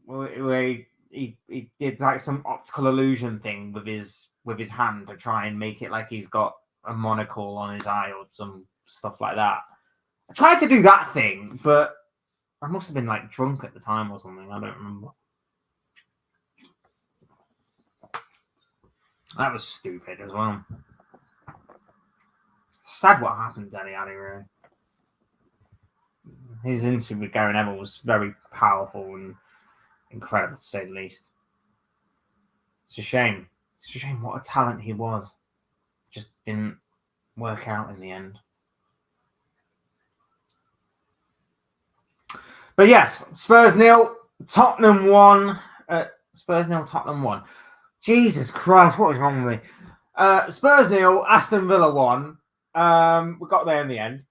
where he did like some optical illusion thing with his hand to try and make it like he's got a monocle on his eye or some stuff like that. I tried to do that thing, but I must have been like drunk at the time or something. I don't remember. That was stupid as well. Sad what happened to Dele Alli, really. His interview with Gary Neville was very powerful and incredible, to say the least. It's a shame. It's a shame what a talent he was. Just didn't work out in the end. But yes, Spurs 0, Tottenham 1. Spurs 0, Tottenham 1. Jesus Christ, what was wrong with me? Spurs 0, Aston Villa 1. We got there in the end.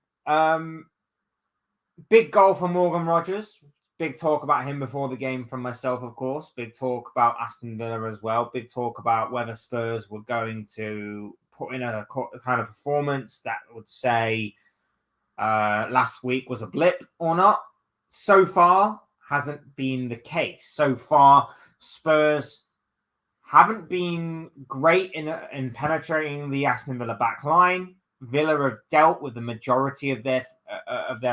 Big goal for Morgan Rogers. Big talk about him before the game from myself, of course. Big talk about Aston Villa as well. Big talk about whether Spurs were going to put in a kind of performance that would say last week was a blip or not. So far, hasn't been the case. So far, Spurs haven't been great in penetrating the Aston Villa back line. Villa have dealt with the majority of their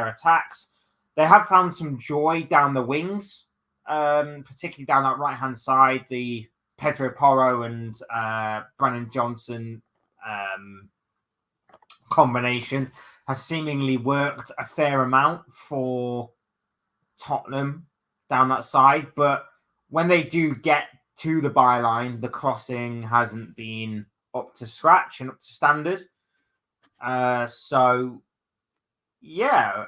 attacks. They have found some joy down the wings, particularly down that right-hand side. The Pedro Porro and Brennan Johnson combination has seemingly worked a fair amount for Tottenham down that side. But when they do get to the byline, the crossing hasn't been up to scratch and up to standard. So yeah,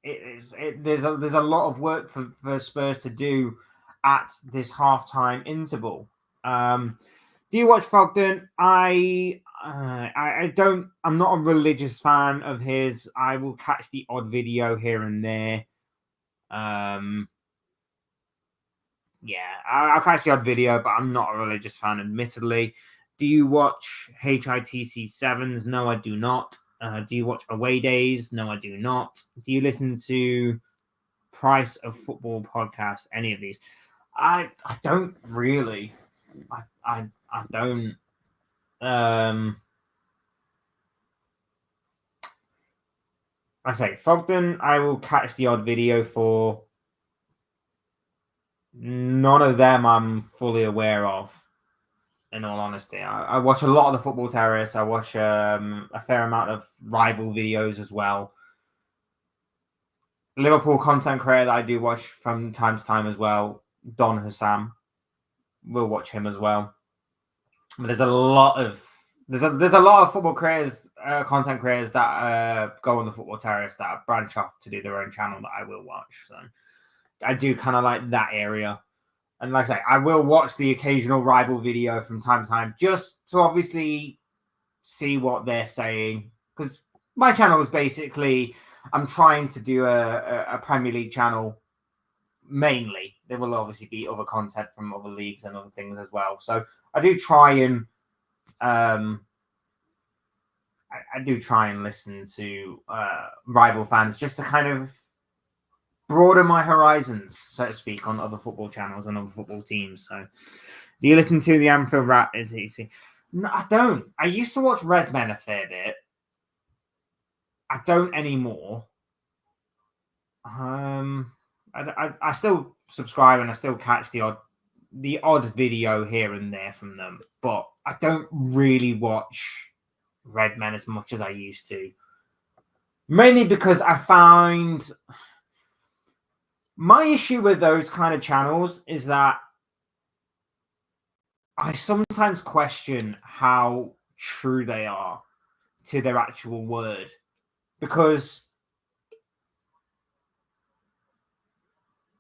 there's a lot of work for Spurs to do at this halftime interval. Do you watch Brogdon? I don't. I'm not a religious fan of his. I will catch the odd video here and there. Yeah, I'll catch the odd video, but I'm not a religious fan, admittedly. Do you watch HITC Sevens? No, I do not. Do you watch Away Days? No, I do not. Do you listen to Price of Football podcast? Any of these? I don't really. I don't. I say Fogden. I will catch the odd video for. None of them I'm fully aware of. In all honesty, I watch a lot of the Football Terrace. I watch a fair amount of rival videos as well. Liverpool content creator that I do watch from time to time as well, Don Hussam. We'll watch him as well. But there's a lot of football creators, content creators that go on the Football Terrace that branch off to do their own channel that I will watch. So I do kind of like that area. And like I say, I will watch the occasional rival video from time to time just to obviously see what they're saying. Because my channel is basically, I'm trying to do a Premier League channel mainly. There will obviously be other content from other leagues and other things as well. So I do try and I do try and listen to rival fans just to kind of broaden my horizons, so to speak, on other football channels and other football teams. So, do you listen to the Anfield Rap? No, I don't. I used to watch Red Men a fair bit. I don't anymore. I still subscribe and I still catch the odd video here and there from them, but I don't really watch Red Men as much as I used to. Mainly because I find my issue with those kind of channels is that I sometimes question how true they are to their actual word, because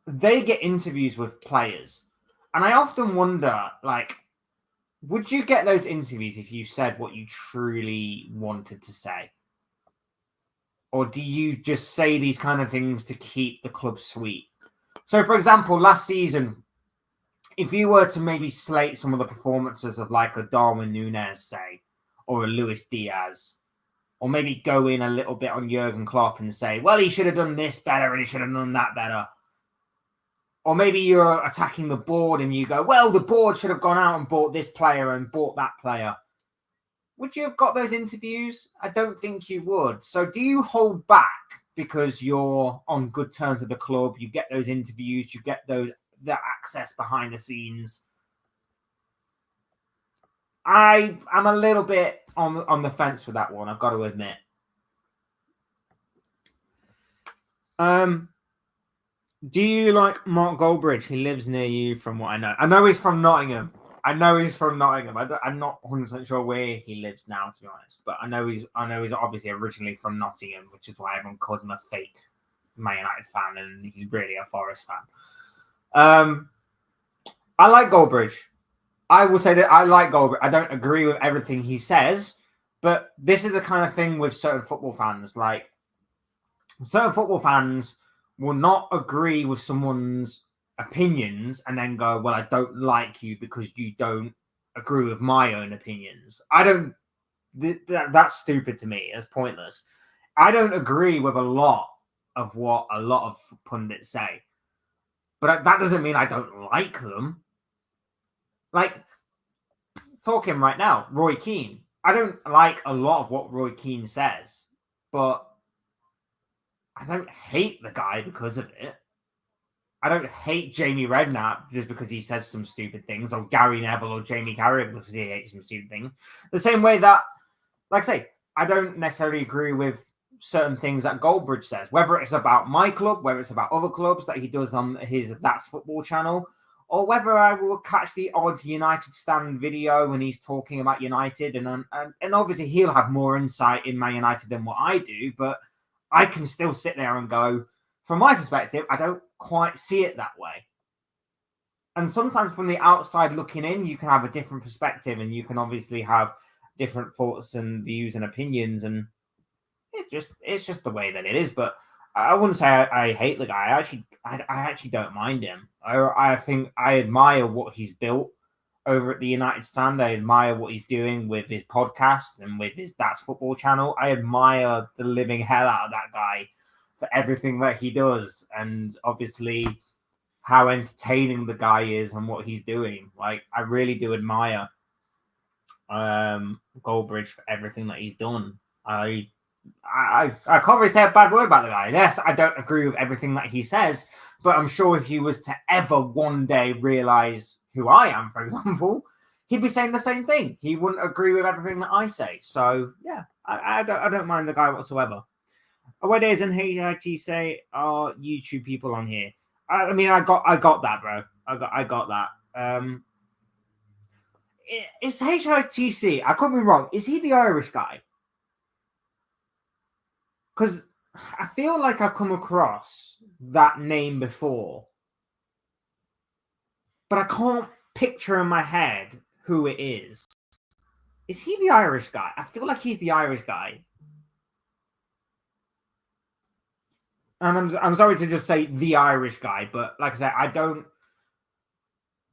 they get interviews with players, and I often wonder, like, would you get those interviews if you said what you truly wanted to say? Or do you just say these kind of things to keep the club sweet? So, for example, last season, if you were to maybe slate some of the performances of like a Darwin Núñez, say, or a Luis Diaz, or maybe go in a little bit on Jurgen Klopp and say, well, he should have done this better and he should have done that better. Or maybe you're attacking the board and you go, well, the board should have gone out and bought this player and bought that player. Would you have got those interviews? I don't think you would. So do you hold back because you're on good terms with the club? You get those interviews, you get that access behind the scenes. I'm a little bit on the fence with that one, I've got to admit. Do you like Mark Goldbridge? He lives near you, from what I know. I know he's from Nottingham. I'm not 100% sure where he lives now, to be honest. But I know he's obviously originally from Nottingham, which is why everyone calls him a fake Man United fan, and he's really a Forest fan. I like Goldbridge. I will say that I like Goldbridge. I don't agree with everything he says, but this is the kind of thing with certain football fans. Like, certain football fans will not agree with someone's opinions and then go, well, I don't like you because you don't agree with my own opinions. I don't. That's stupid to me. It's pointless. I don't agree with a lot of what a lot of pundits say, but that doesn't mean I don't like them. Like, talking right now, Roy Keane. I don't like a lot of what Roy Keane says, but I don't hate the guy because of it. I don't hate Jamie Redknapp just because he says some stupid things, or Gary Neville or Jamie Carragher because he hates some stupid things. The same way that, like I say, I don't necessarily agree with certain things that Goldbridge says, whether it's about my club, whether it's about other clubs that he does on his That's Football channel, or whether I will catch the odd United stand video when he's talking about United. And obviously he'll have more insight in Man United than what I do, but I can still sit there and go, from my perspective, I don't quite see it that way. And sometimes from the outside looking in, you can have a different perspective and you can obviously have different thoughts and views and opinions. And it's just the way that it is. But I wouldn't say I hate the guy. I actually don't mind him. I think I admire what he's built over at the United Stand. I admire what he's doing with his podcast and with his That's Football channel. I admire the living hell out of that guy for everything that he does, and obviously how entertaining the guy is and what he's doing. Like, I really do admire Goldbridge for everything that he's done. I I can't really say a bad word about the guy. Yes, I don't agree with everything that he says, but I'm sure if he was to ever one day realize who I am, for example, he'd be saying the same thing. He wouldn't agree with everything that I say. So yeah, I don't mind the guy whatsoever. Away days and HIT say are YouTube people on here. I mean, I got that, bro. I got that. It's HITC. I could be wrong. Is he the Irish guy? Because I feel like I've come across that name before, but I can't picture in my head who it is. Is he the Irish guy? I feel like he's the Irish guy. And I'm sorry to just say the Irish guy, but like I said, I don't.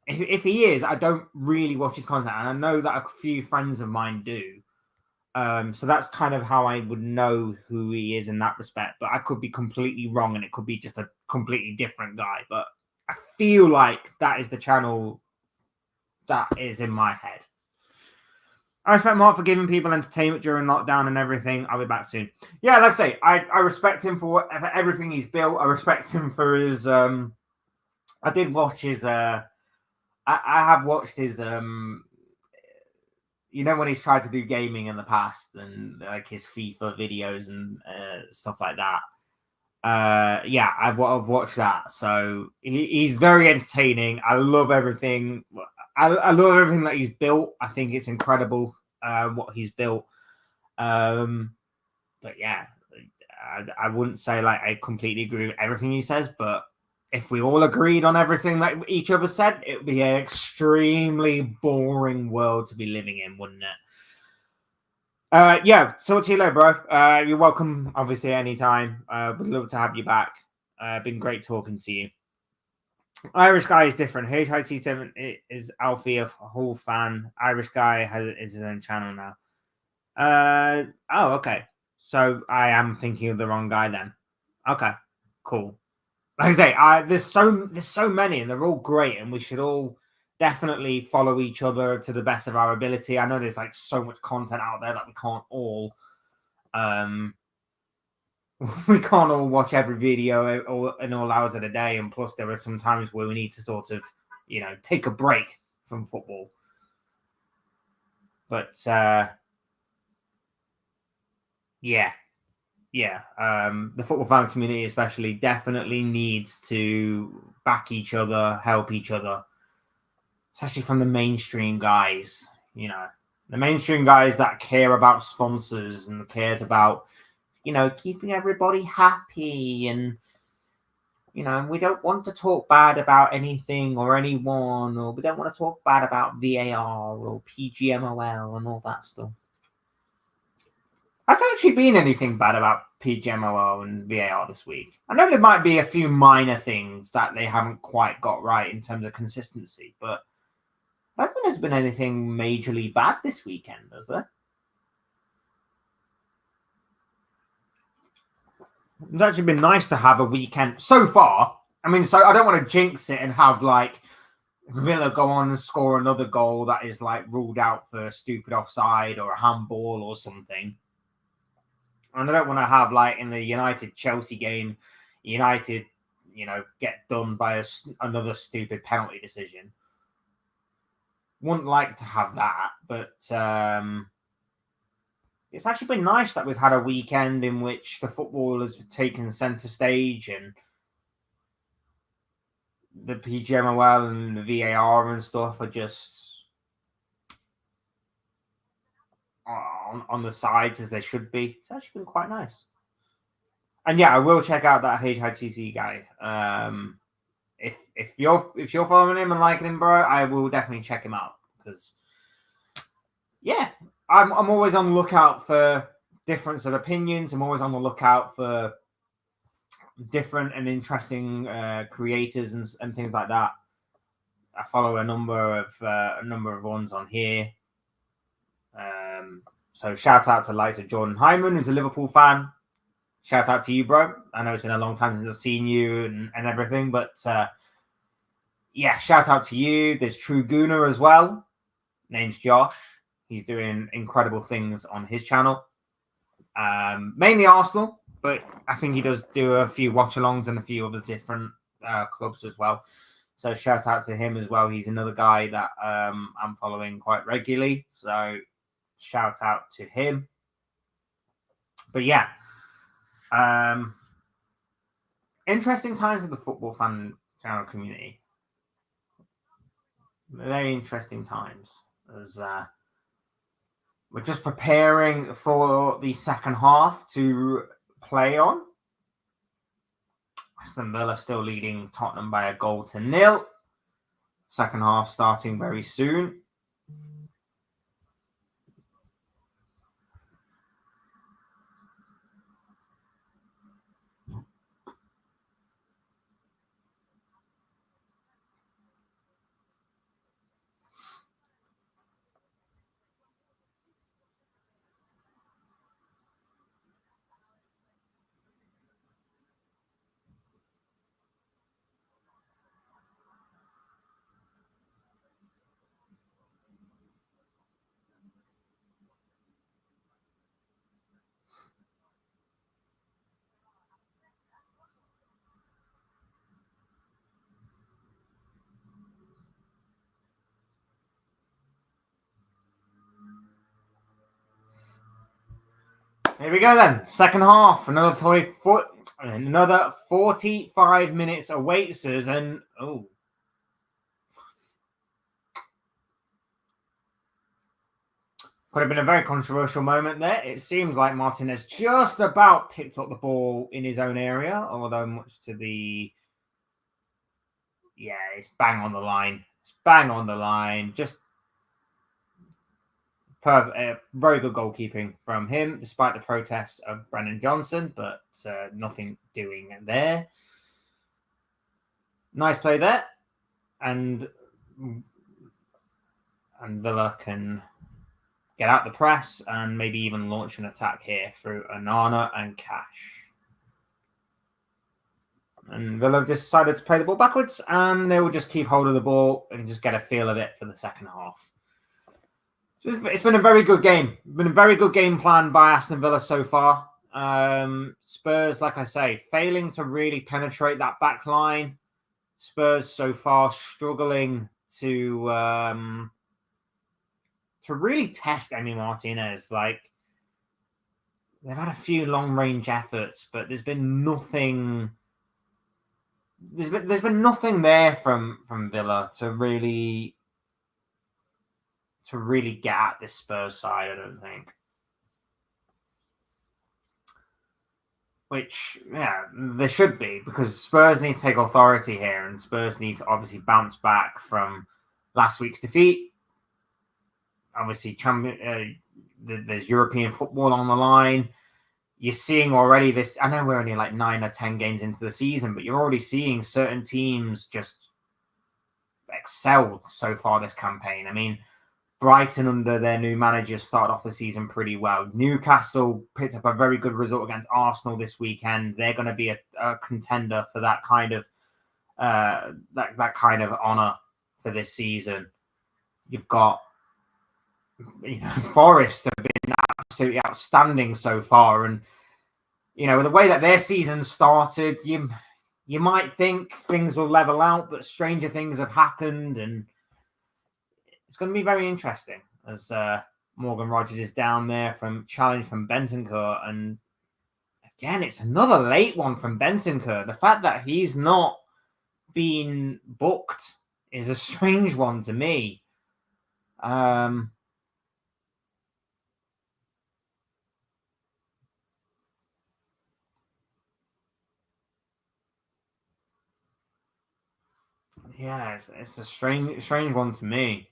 If he is, I don't really watch his content, and I know that a few friends of mine do. So that's kind of how I would know who he is in that respect. But I could be completely wrong, and it could be just a completely different guy. But I feel like that is the channel that is in my head. I respect Mark for giving people entertainment during lockdown and everything. I'll be back soon. Yeah, like I say, I respect him for everything he's built. I respect him for his. I did watch his. I have watched his. You know, when he's tried to do gaming in the past and like his FIFA videos and stuff like that. Yeah, I've watched that. So he's very entertaining. I love everything. I love everything that he's built. I think it's incredible what he's built. But yeah, I wouldn't say like I completely agree with everything he says, but if we all agreed on everything that each other said, it would be an extremely boring world to be living in, wouldn't it? Yeah, talk to you later, bro. You're welcome, obviously, anytime. Would love to have you back. Been great talking to you. Irish guy is different. HIT7 is Alfie, a whole fan. Irish guy is his own channel now. Oh, okay. So I am thinking of the wrong guy then. Okay, cool. Like I say, there's so many, and they're all great, and we should all definitely follow each other to the best of our ability. I know there's like so much content out there that we can't all we can't all watch every video in all hours of the day, and plus there are some times where we need to sort of, you know, take a break from football. But yeah. The football fan community especially definitely needs to back each other, help each other, especially from the mainstream guys. You know, the mainstream guys that care about sponsors and cares about, you know, keeping everybody happy. And, you know, we don't want to talk bad about anything or anyone, or we don't want to talk bad about VAR or PGMOL and all that stuff. Has there actually been anything bad about PGMOL and VAR this week? I know there might be a few minor things that they haven't quite got right in terms of consistency, but I don't think there's been anything majorly bad this weekend, has there? It's actually been nice to have a weekend so far. I mean, so I don't want to jinx it and have like Villa go on and score another goal that is like ruled out for stupid offside or a handball or something. And I don't want to have like in the United Chelsea game, United, you know, get done by another stupid penalty decision. Wouldn't like to have that, but it's actually been nice that we've had a weekend in which the football has taken centre stage, and the PGMOL and the VAR and stuff are just on the sides as they should be. It's actually been quite nice. And yeah, I will check out that HITC guy. If you're following him and liking him, bro, I will definitely check him out, because yeah, I'm always on the lookout for difference of opinions. I'm always on the lookout for different and interesting creators and things like that. I follow a number of ones on here. So shout out to likes of Jordan Hyman, who's a Liverpool fan. Shout out to you, bro. I know it's been a long time since I've seen you and everything, but yeah, shout out to you. There's True Gooner as well. Name's Josh. He's doing incredible things on his channel. Mainly Arsenal, but I think he does do a few watch-alongs and a few other different clubs as well. So shout out to him as well. He's another guy that I'm following quite regularly. So shout out to him. But yeah, interesting times of the football fan channel community. Very interesting times as we're just preparing for the second half to play on. Aston Villa still leading Tottenham by 1-0. Second half starting very soon. Here we go then. Second half. Another 45 minutes awaits us. And could have been a very controversial moment there. It seems like Martinez just about picked up the ball in his own area, although much to the... Yeah, it's bang on the line. It's bang on the line. Just very good goalkeeping from him, despite the protests of Brennan Johnson, but nothing doing there. Nice play there. And Villa can get out the press and maybe even launch an attack here through Onana and Cash. And Villa have decided to play the ball backwards, and they will just keep hold of the ball and just get a feel of it for the second half. It's been a very good game. It's been a very good game plan by Aston Villa so far. Spurs, like I say, failing to really penetrate that back line. Spurs so far struggling to really test Emi Martinez. Like, they've had a few long-range efforts, but there's been nothing. There's been nothing there from Villa to really get at this Spurs side, I don't think. Which, yeah, there should be, because Spurs need to take authority here, and Spurs need to obviously bounce back from last week's defeat. Obviously, there's European football on the line. You're seeing already this. I know we're only like 9 or 10 games into the season, but you're already seeing certain teams just excel so far this campaign. I mean, Brighton under their new manager started off the season pretty well. Newcastle picked up a very good result against Arsenal this weekend. They're going to be a contender for that kind of that kind of honor for this season. You've got Forest have been absolutely outstanding so far, and the way that their season started, you might think things will level out, but stranger things have happened, and it's going to be very interesting as Morgan Rogers is down there from challenge from Bentancur, and again, it's another late one from Bentancur. The fact that he's not been booked is a strange one to me. Yeah, it's a strange one to me.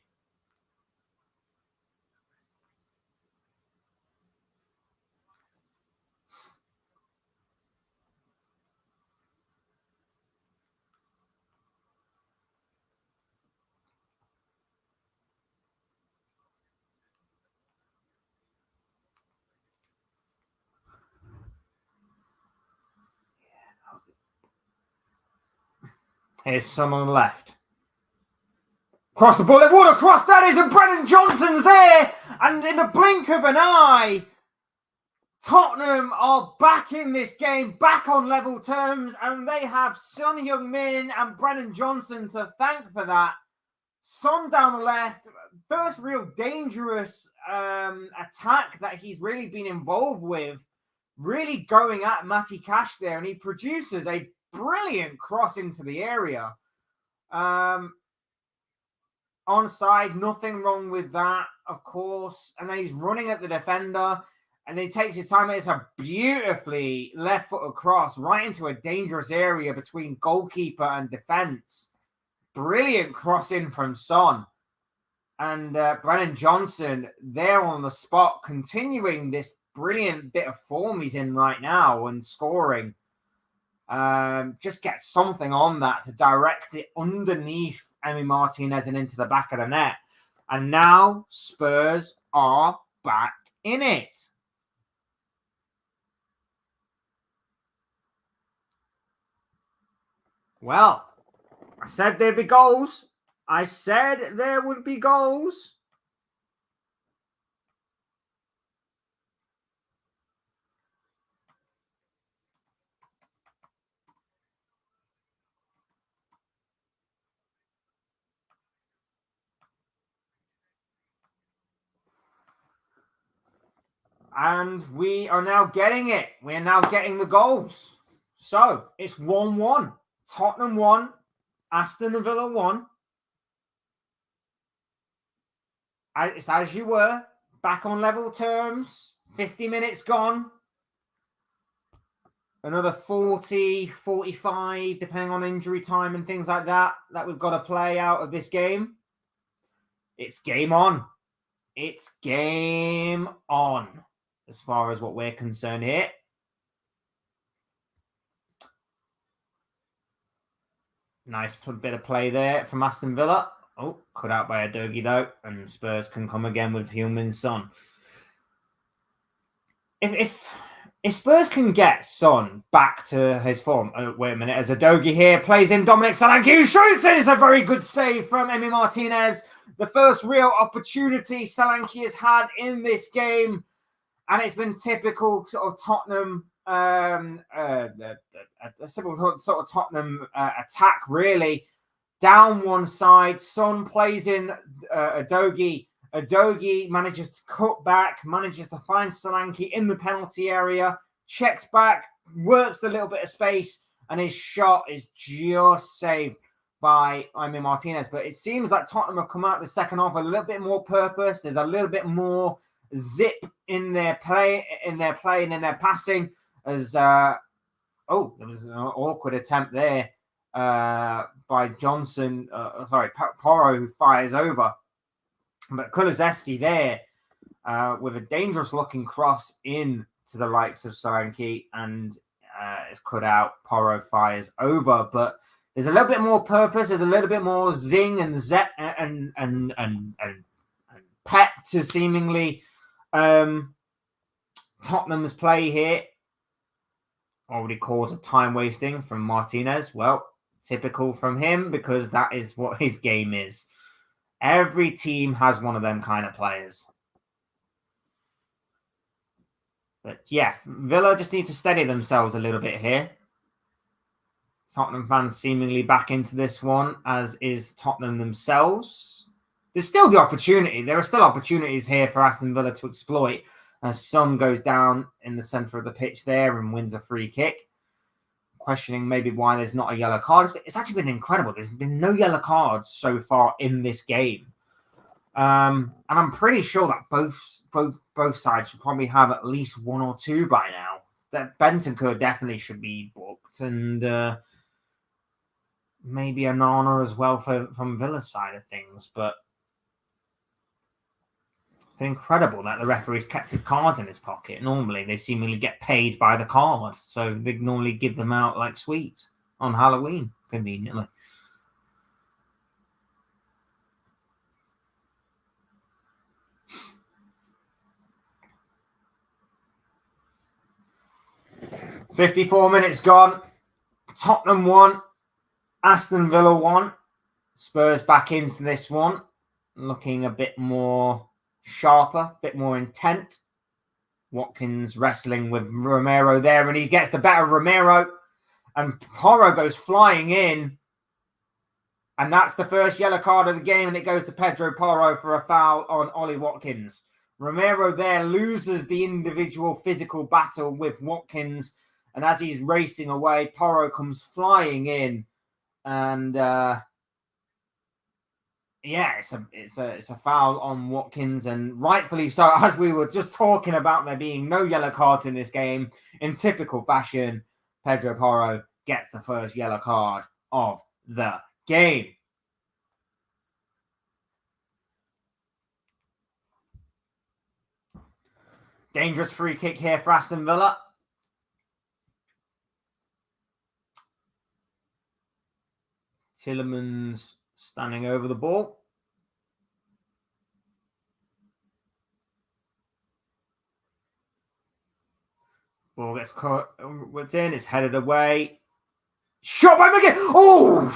Here's someone left. Cross the ball, it would have crossed, that is, and Brennan Johnson's there, and in the blink of an eye, Tottenham are back in this game, back on level terms, and they have Son Heung-min and Brennan Johnson to thank for that. Son down the left, first real dangerous attack that he's really been involved with, really going at Matty Cash there, and he produces a brilliant cross into the area. Onside, nothing wrong with that, of course. And then he's running at the defender, and he takes his time. It's a beautifully left-footed cross right into a dangerous area between goalkeeper and defense. Brilliant crossing from Son. And Brennan Johnson there on the spot, continuing this brilliant bit of form he's in right now and scoring. Just get something on that to direct it underneath Emi Martinez and into the back of the net. And now Spurs are back in it. Well, I said there'd be goals. I said there would be goals. And we are now getting it. We're now getting the goals. So it's 1-1. Tottenham 1. Aston Villa 1. It's as you were. Back on level terms. 50 minutes gone. Another 40, 45, depending on injury time and things like that we've got to play out of this game. It's game on. It's game on, as far as what we're concerned here. Nice bit of play there from Aston Villa. Oh, cut out by Adogi though, and Spurs can come again with Heung-min's Son. If Spurs can get Son back to his form, wait a minute, as Adogi here plays in Dominic Solanke, who shoots it. It's a very good save from Emi Martinez. The first real opportunity Solanke has had in this game, and it's been typical sort of Tottenham, a simple sort of Tottenham attack, really. Down one side, Son plays in Adogi. Adogi manages to cut back, manages to find Solanke in the penalty area, checks back, works the little bit of space, and his shot is just saved by Emi Martinez. But it seems like Tottenham have come out the second half with a little bit more purpose. There's a little bit more zip in their play, and in their passing. As there was an awkward attempt there by Johnson. Porro, who fires over. But Kulusevski there with a dangerous looking cross in to the likes of Solanke, and it's cut out. Porro fires over, but there's a little bit more purpose. There's a little bit more zing and zet and pep to seemingly Tottenham's play here. Already caused a time wasting from Martinez. Well, typical from him, because that is what his game is. Every team has one of them kind of players. But yeah, Villa just need to steady themselves a little bit here. Tottenham fans seemingly back into this one, as is Tottenham themselves. There's still the opportunity. There are still opportunities here for Aston Villa to exploit, as Son goes down in the centre of the pitch there and wins a free kick. Questioning maybe why there's not a yellow card. It's actually been incredible. There's been no yellow cards so far in this game. And I'm pretty sure that both sides should probably have at least one or two by now. That Bentancur definitely should be booked, and maybe Onana as well from Villa's side of things. But it's incredible that the referee's kept his cards in his pocket. Normally, they seemingly get paid by the card, so they normally give them out like sweets on Halloween, conveniently. "54 minutes gone. Tottenham 1, Aston Villa 1. Spurs back into this one, looking a bit more sharper, a bit more intent. Watkins wrestling with Romero there, and he gets the better of Romero, and Porro goes flying in. And that's the first yellow card of the game, and it goes to Pedro Porro for a foul on Ollie Watkins. Romero there loses the individual physical battle with Watkins, and as he's racing away, Porro comes flying in, and it's a foul on Watkins, and rightfully so. As we were just talking about there being no yellow cards in this game, in typical fashion, Pedro Porro gets the first yellow card of the game. Dangerous free kick here for Aston Villa. Tielemans standing over the ball. Ball gets caught. What's in? It's headed away. Shot by McGinn. Oh!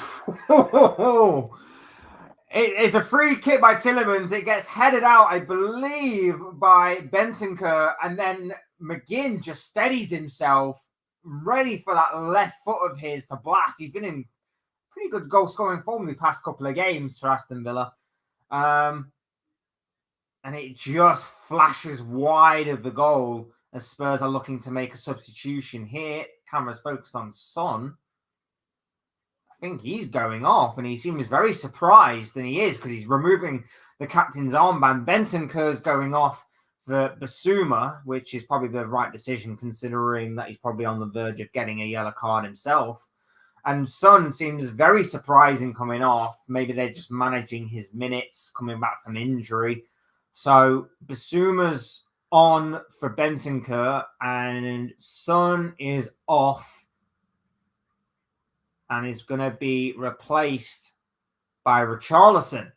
It's a free kick by Tielemans. It gets headed out, I believe, by Bentancur, and then McGinn just steadies himself, ready for that left foot of his to blast. He's been in pretty good goal scoring form the past couple of games for Aston Villa, and it just flashes wide of the goal as Spurs are looking to make a substitution here. Camera's focused on Son. I think he's going off, and he seems very surprised, and he is, because he's removing the captain's armband. Bentancur's going off for Basuma, which is probably the right decision, considering that he's probably on the verge of getting a yellow card himself. And Son seems very surprising coming off. Maybe they're just managing his minutes, coming back from injury. So Basuma's on for Bentancur, and Son is off, and is going to be replaced by Richarlison.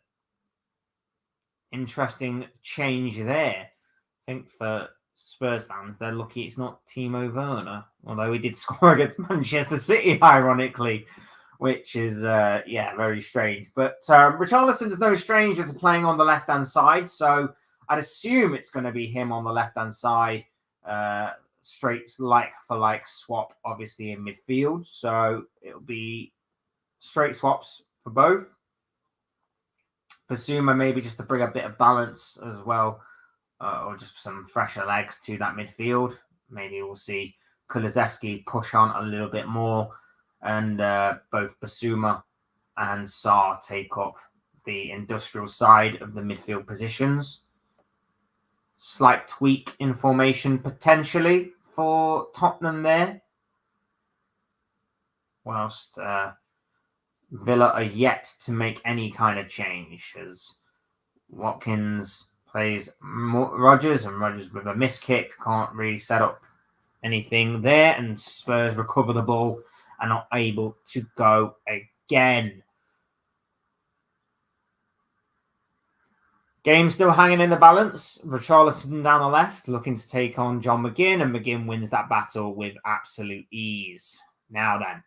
Interesting change there. I think for Spurs fans, they're lucky it's not Timo Werner, although he did score against Manchester City, ironically, which is, very strange. But Richarlison is no stranger to playing on the left-hand side, so I'd assume it's going to be him on the left-hand side, straight like-for-like swap, obviously, in midfield. So it'll be straight swaps for both. Basuma maybe just to bring a bit of balance as well, or just some fresher legs to that midfield. Maybe we'll see Kulusevski push on a little bit more, and both Basuma and Sarr take up the industrial side of the midfield positions. Slight tweak in formation potentially for Tottenham there, whilst Villa are yet to make any kind of change, as Watkins plays Rodgers, and Rodgers with a miss kick can't really set up anything there, and Spurs recover the ball and not able to go again. Game still hanging in the balance. Richarlison down the left, looking to take on John McGinn, and McGinn wins that battle with absolute ease. Now then,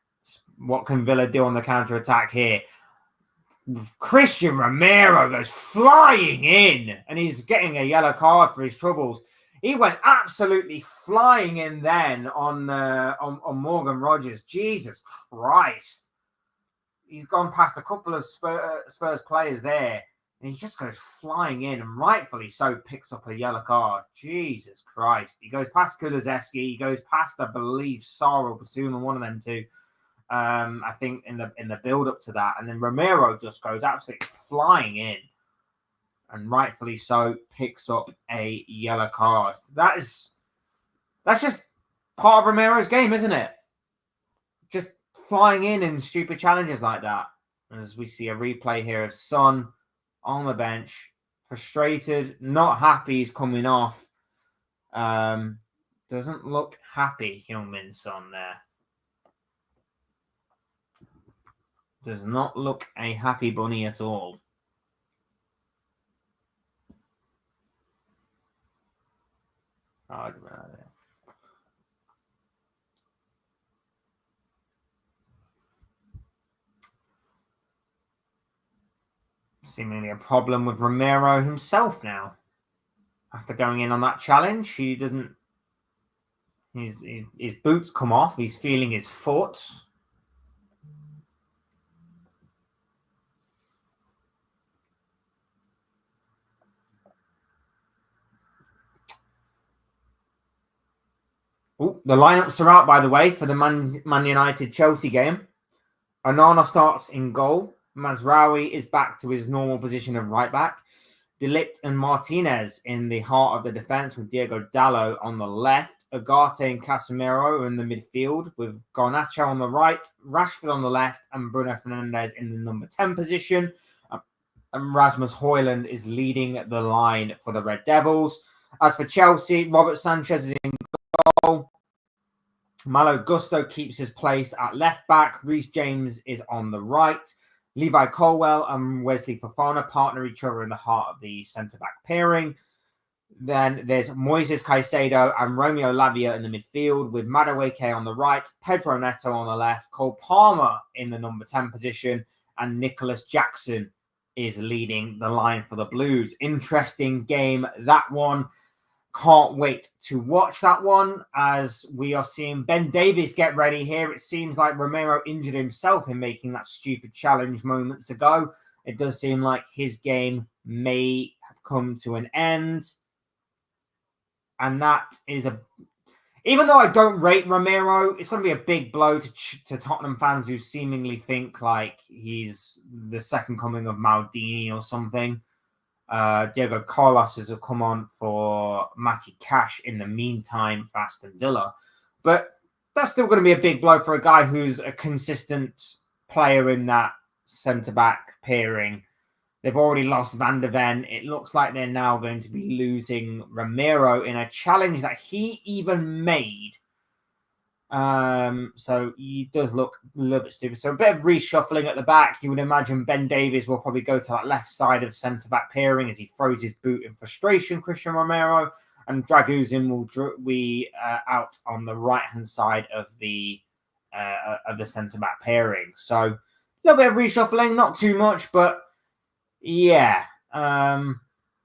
what can Villa do on the counter-attack here? Christian Romero goes flying in, and he's getting a yellow card for his troubles. He went absolutely flying in then on Morgan Rodgers. Jesus Christ. He's gone past a couple of Spurs players there, and he just goes flying in, and rightfully so picks up a yellow card. Jesus Christ. He goes past Kulusevski. He goes past, I believe, Sarr or Basuma, one of them two. I think in the build up to that, and then Romero just goes absolutely flying in, and rightfully so picks up a yellow card. That's just part of Romero's game, isn't it? Just flying in stupid challenges like that. As we see a replay here of Son on the bench, frustrated, not happy he's coming off. Doesn't look happy, Heung-min Son there. Does not look a happy bunny at all. Seemingly a problem with Romero himself now. After going in on that challenge, he doesn't His boots come off. He's feeling his foot. Ooh, the lineups are out, by the way, for the Man United-Chelsea game. Onana starts in goal. Mazraoui is back to his normal position of right back. De Ligt and Martinez in the heart of the defence with Diego Dallo on the left. Ugarte and Casemiro in the midfield with Garnacho on the right, Rashford on the left, and Bruno Fernandes in the number 10 position. And Rasmus Højlund is leading the line for the Red Devils. As for Chelsea, Robert Sanchez is in goal. Malo Gusto keeps his place at left back. Reece James is on the right. Levi Colwell and Wesley Fofana partner each other in the heart of the centre-back pairing. Then there's Moises Caicedo and Romeo Lavia in the midfield with Madueke on the right, Pedro Neto on the left, Cole Palmer in the number 10 position, and Nicholas Jackson is leading the line for the Blues. Interesting game, that one. Can't wait to watch that one as we are seeing Ben Davies get ready here. It seems like Romero injured himself in making that stupid challenge moments ago. It does seem like his game may have come to an end. And that is even though I don't rate Romero, it's going to be a big blow to Tottenham fans who seemingly think like he's the second coming of Maldini or something. Diego Carlos has come on for Matty Cash in the meantime for Aston Villa. But that's still going to be a big blow for a guy who's a consistent player in that centre-back pairing. They've already lost Van de Ven. It looks like they're now going to be losing Romero in a challenge that he even made. So he does look a little bit stupid. So a bit of reshuffling at the back. You would imagine Ben Davies will probably go to that left side of centre-back pairing as he throws his boot in frustration, Christian Romero. And Draguzin will be out on the right-hand side of the centre-back pairing. So a little bit of reshuffling, not too much, but yeah.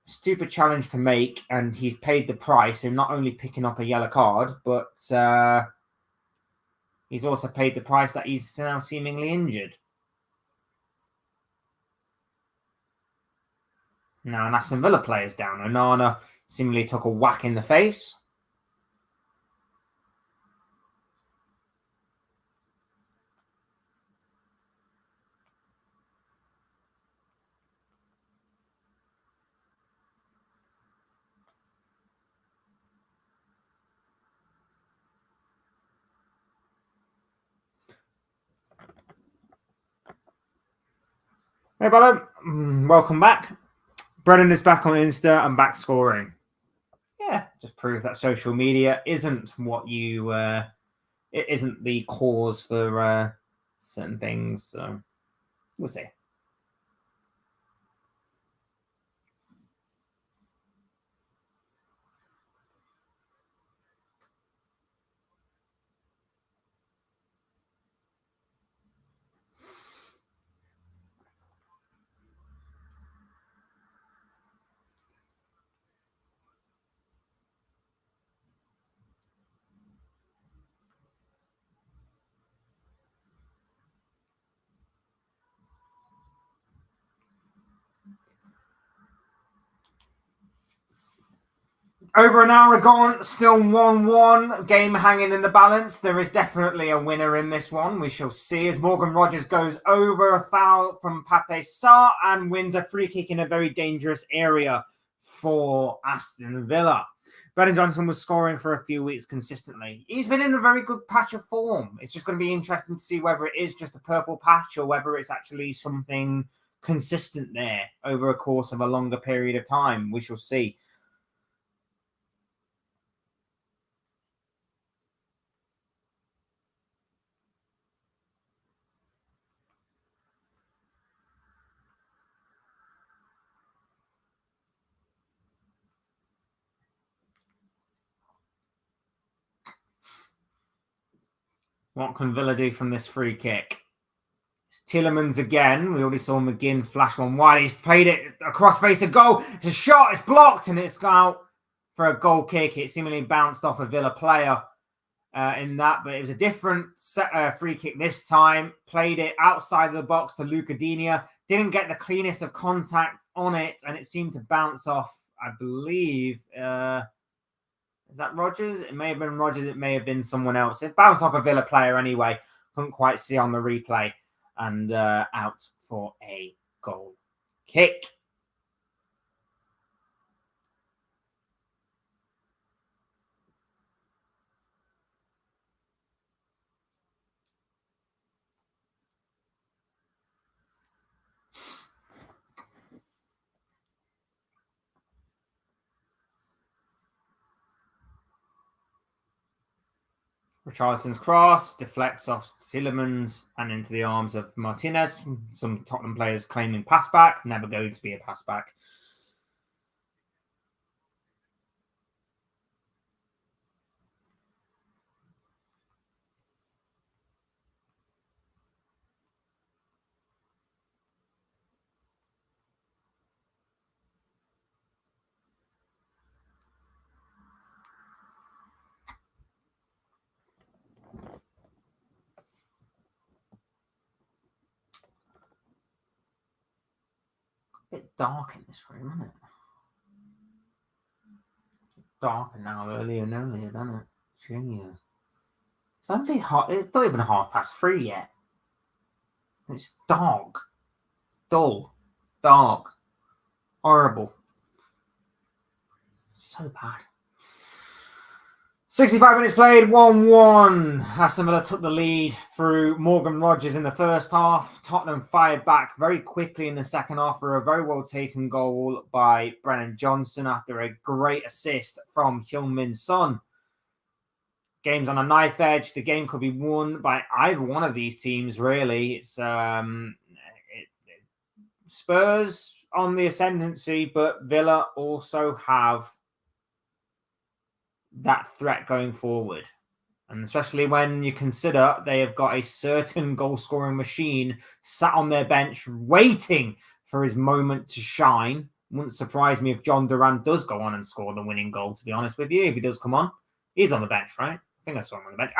Stupid challenge to make, and he's paid the price in not only picking up a yellow card, but he's also paid the price that he's now seemingly injured. Now an Aston Villa player's down. Onana seemingly took a whack in the face. Hey, Ballo. Welcome back. Brennan is back on Insta and back scoring. Yeah, just prove that social media isn't what you... it isn't the cause for certain things. So we'll see. Over an hour gone, still 1-1. Game hanging in the balance. There is definitely a winner in this one. We shall see as Morgan Rogers goes over a foul from Pape Sarr and wins a free kick in a very dangerous area for Aston Villa. Brennan Johnson was scoring for a few weeks consistently. He's been in a very good patch of form. It's just going to be interesting to see whether it is just a purple patch or whether it's actually something consistent there over a course of a longer period of time. We shall see. What can Villa do from this free kick? It's Tielemans again. We already saw McGinn flash one wide. He's played it across face of goal. It's a shot. It's blocked and it's out for a goal kick. It seemingly bounced off a Villa player. in that, but it was a different free kick this time. Played it outside of the box to Luca Dina. Didn't get the cleanest of contact on it, and it seemed to bounce off, I believe. Is that Rodgers? It may have been Rodgers. It may have been someone else. It bounced off a Villa player anyway. Couldn't quite see on the replay. And out for a goal kick. Richarlison's cross deflects off Tielemans and into the arms of Martinez. Some Tottenham players claiming pass back. Never going to be a pass back. A bit dark in this room, isn't it? It's darker now, earlier and earlier, doesn't it? Jeez. It's only hot. It's not even 3:30 yet. It's dark, dull, dark, horrible. So bad. 65 minutes played, 1-1. Aston Villa took the lead through Morgan Rodgers in the first half. Tottenham fired back very quickly in the second half for a very well taken goal by Brennan Johnson after a great assist from Heung-min Son. Game's on a knife edge. The game could be won by either one of these teams, really. It's Spurs on the ascendancy, but Villa also have that threat going forward. And especially when you consider they have got a certain goal-scoring machine sat on their bench waiting for his moment to shine. Wouldn't surprise me if John Durant does go on and score the winning goal, to be honest with you, if he does come on. He's on the bench, right? I think I saw him on the bench.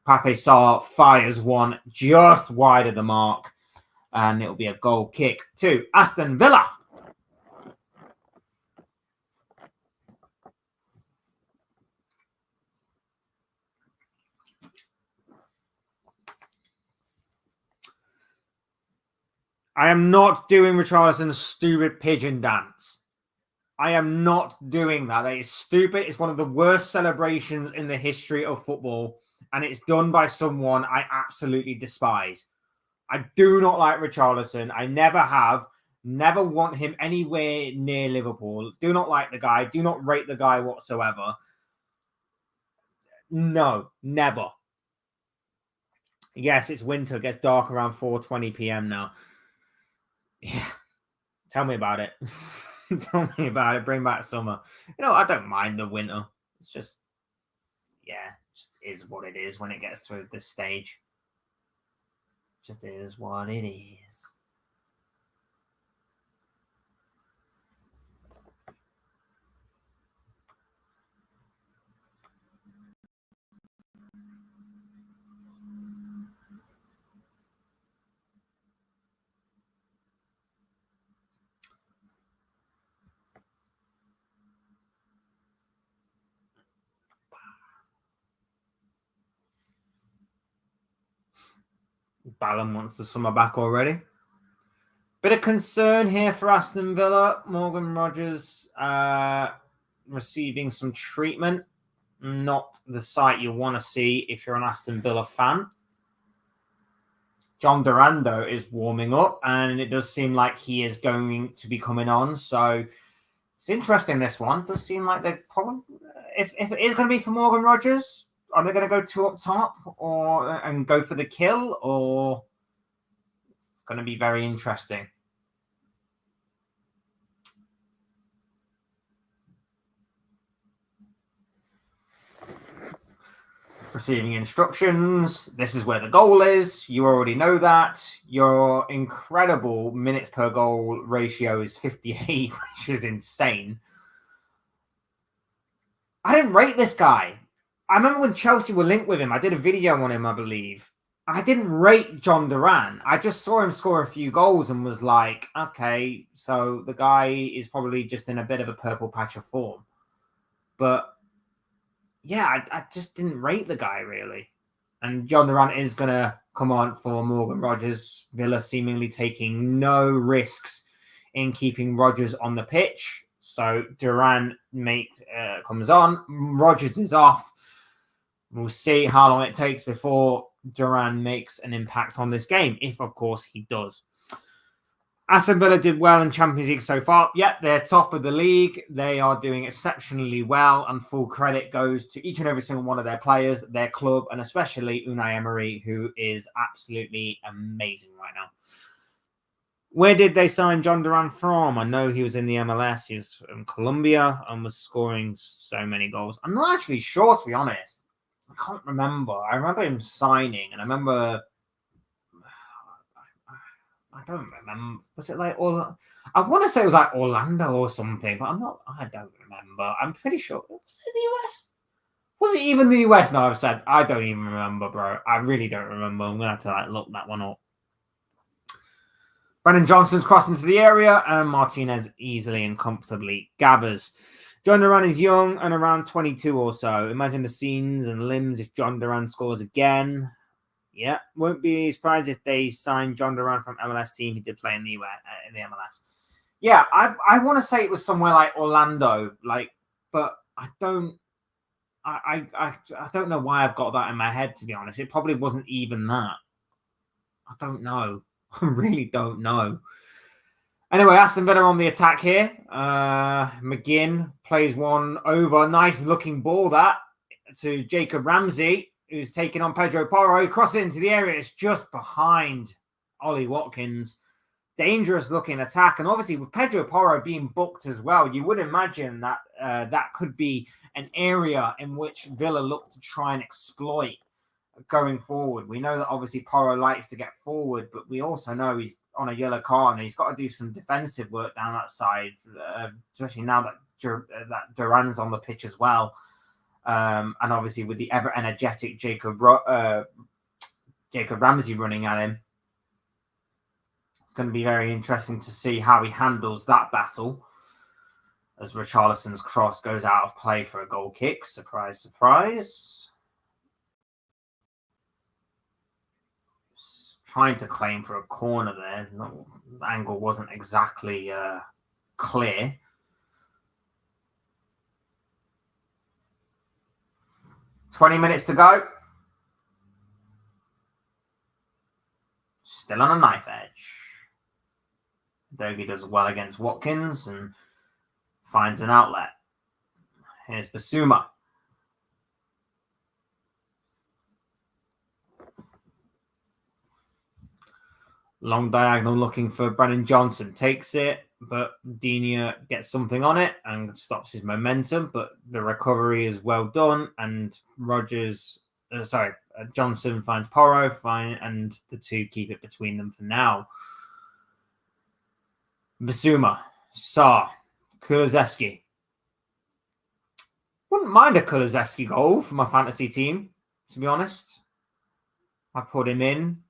Pape Sarr fires one just wide of the mark. And it'll be a goal kick to Aston Villa. I am not doing Richarlison's stupid pigeon dance. I am not doing that. That is stupid. It's one of the worst celebrations in the history of football. And it's done by someone I absolutely despise. I do not like Richarlison. I never have. Never want him anywhere near Liverpool. Do not like the guy. Do not rate the guy whatsoever. No, never. Yes, it's winter. It gets dark around 4:20 p.m. now. Yeah. Tell me about it. Tell me about it. Bring back summer. I don't mind the winter. It's just, just is what it is when it gets to this stage. Just is what it is. Ballon wants the summer back already. Bit of concern here for Aston Villa. Morgan Rodgers receiving some treatment. Not the sight you want to see if you're an Aston Villa fan. John Durando is warming up, and it does seem like he is going to be coming on. So it's interesting, this one. It does seem like they probably, if it is going to be for Morgan Rodgers, are they going to go two up top and go for the kill, or it's going to be very interesting. Receiving instructions. This is where the goal is. You already know that. Your incredible minutes per goal ratio is 58, which is insane. I didn't rate this guy. I remember when Chelsea were linked with him, I did a video on him, I believe. I didn't rate John Duran. I just saw him score a few goals and was like, okay, so the guy is probably just in a bit of a purple patch of form. But yeah, I just didn't rate the guy really. And John Duran is going to come on for Morgan Rogers. Villa seemingly taking no risks in keeping Rogers on the pitch. So Duran comes on. Rogers is off. We'll see how long it takes before Duran makes an impact on this game, if, of course, he does. Aston Villa did well in Champions League so far. Yep, they're top of the league. They are doing exceptionally well, and full credit goes to each and every single one of their players, their club, and especially Unai Emery, who is absolutely amazing right now. Where did they sign John Duran from? I know he was in the MLS. He was from Colombia and was scoring so many goals. I'm not actually sure, to be honest. I can't remember. I remember him signing, and I remember... I don't remember. Was it like I want to say it was like Orlando or something, but I don't remember. I'm pretty sure. Was it the US? Was it even the US? No, I've said I don't even remember, bro. I really don't remember. I'm gonna have to look that one up. Brennan Johnson's crossed into the area, and Martinez easily and comfortably gathers. John Duran is young and around 22 or so. Imagine the scenes and limbs if John Duran scores again. Yeah, won't be surprised if they sign John Duran from MLS team. He did play in the MLS. Yeah, I want to say it was somewhere like Orlando, but I don't know why I've got that in my head, to be honest. It probably wasn't even that. I don't know. I really don't know. Anyway, Aston Villa on the attack here. McGinn plays one over. Nice looking ball that to Jacob Ramsey, who's taking on Pedro Porro. Cross it into the area. It's just behind Ollie Watkins. Dangerous looking attack. And obviously with Pedro Porro being booked as well, you would imagine that that could be an area in which Villa look to try and exploit going forward. We know that obviously Porro likes to get forward, but we also know he's on a yellow card and he's got to do some defensive work down that side, especially now that Duran's on the pitch as well. And obviously with the ever energetic Jacob Ramsey running at him, it's going to be very interesting to see how he handles that battle as Richarlison's cross goes out of play for a goal kick. Surprise, surprise. Trying to claim for a corner there. The angle wasn't exactly clear. "20 minutes to go. Still on a knife edge. Dogi does well against Watkins and finds an outlet. Here's Basuma. Long diagonal looking for Brennan Johnson. Takes it, but Digne gets something on it and stops his momentum. But the recovery is well done. And Johnson finds Porro, and the two keep it between them for now. Basuma, Sarr, Kulusevski. Wouldn't mind a Kulusevski goal for my fantasy team, to be honest. I put him in.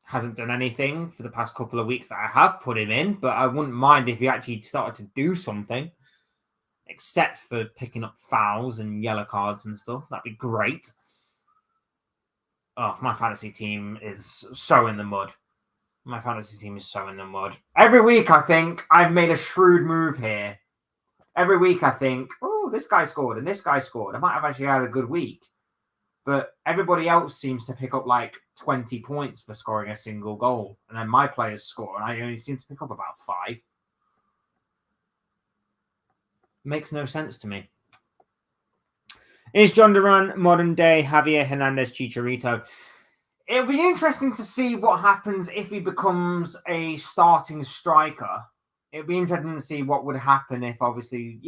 Hasn't done anything for the past couple of weeks that I have put him in, but I wouldn't mind if he actually started to do something, except for picking up fouls and yellow cards and stuff. That'd be great. Oh, my fantasy team is so in the mud. Every week, I think I've made a shrewd move here. Every week, I think, oh, this guy scored and this guy scored. I might have actually had a good week. But everybody else seems to pick up 20 points for scoring a single goal. And then my players score, and I only seem to pick up about 5. Makes no sense to me. Is John Duran modern day Javier Hernandez Chicharito? It'll be interesting to see what happens if he becomes a starting striker. It'll be interesting to see what would happen if, obviously,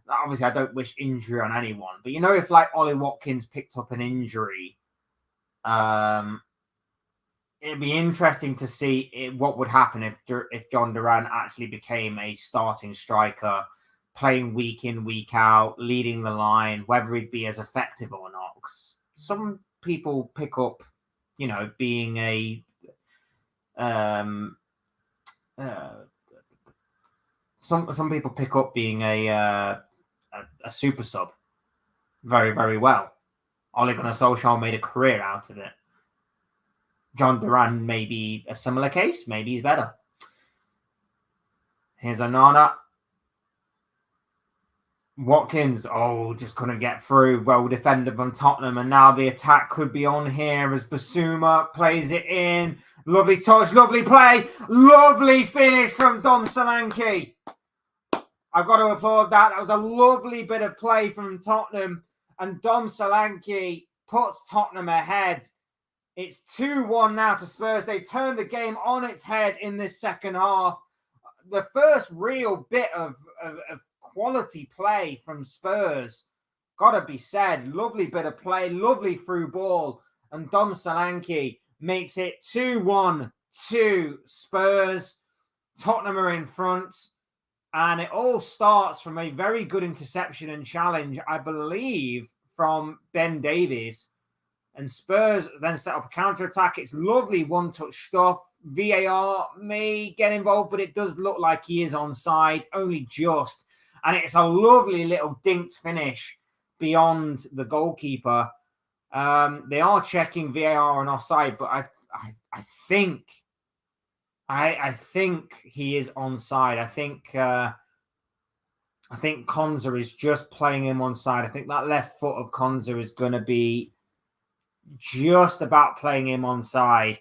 I don't wish injury on anyone, but if Ollie Watkins picked up an injury, it'd be interesting to see what would happen if John Duran actually became a starting striker playing week in, week out, leading the line, whether he'd be as effective or not. Some people pick up, being some people pick up being a super sub very, very well. Ole Gunnar Solskjaer made a career out of it. John Duran may be a similar case. Maybe he's better. Here's Onana. Watkins, just couldn't get through. Well defended from Tottenham. And now the attack could be on here as Basuma plays it in. Lovely touch, lovely play. Lovely finish from Dom Solanke. I've got to applaud that. That was a lovely bit of play from Tottenham. And Dom Solanke puts Tottenham ahead. It's 2-1 now to Spurs. They turned the game on its head in this second half. The first real bit of quality play from Spurs, gotta be said. Lovely bit of play, lovely through ball, and Dom Solanke makes it 2-1 to Spurs. Tottenham are in front, and it all starts from a very good interception and challenge, I believe, from Ben Davies. And Spurs then set up a counter-attack. It's lovely one-touch stuff. VAR may get involved, but it does look like he is onside, only just. And it's a lovely little dinked finish beyond the goalkeeper. They are checking VAR and offside, but I think he is onside. I think Konza is just playing him onside. I think that left foot of Konza is going to be just about playing him onside.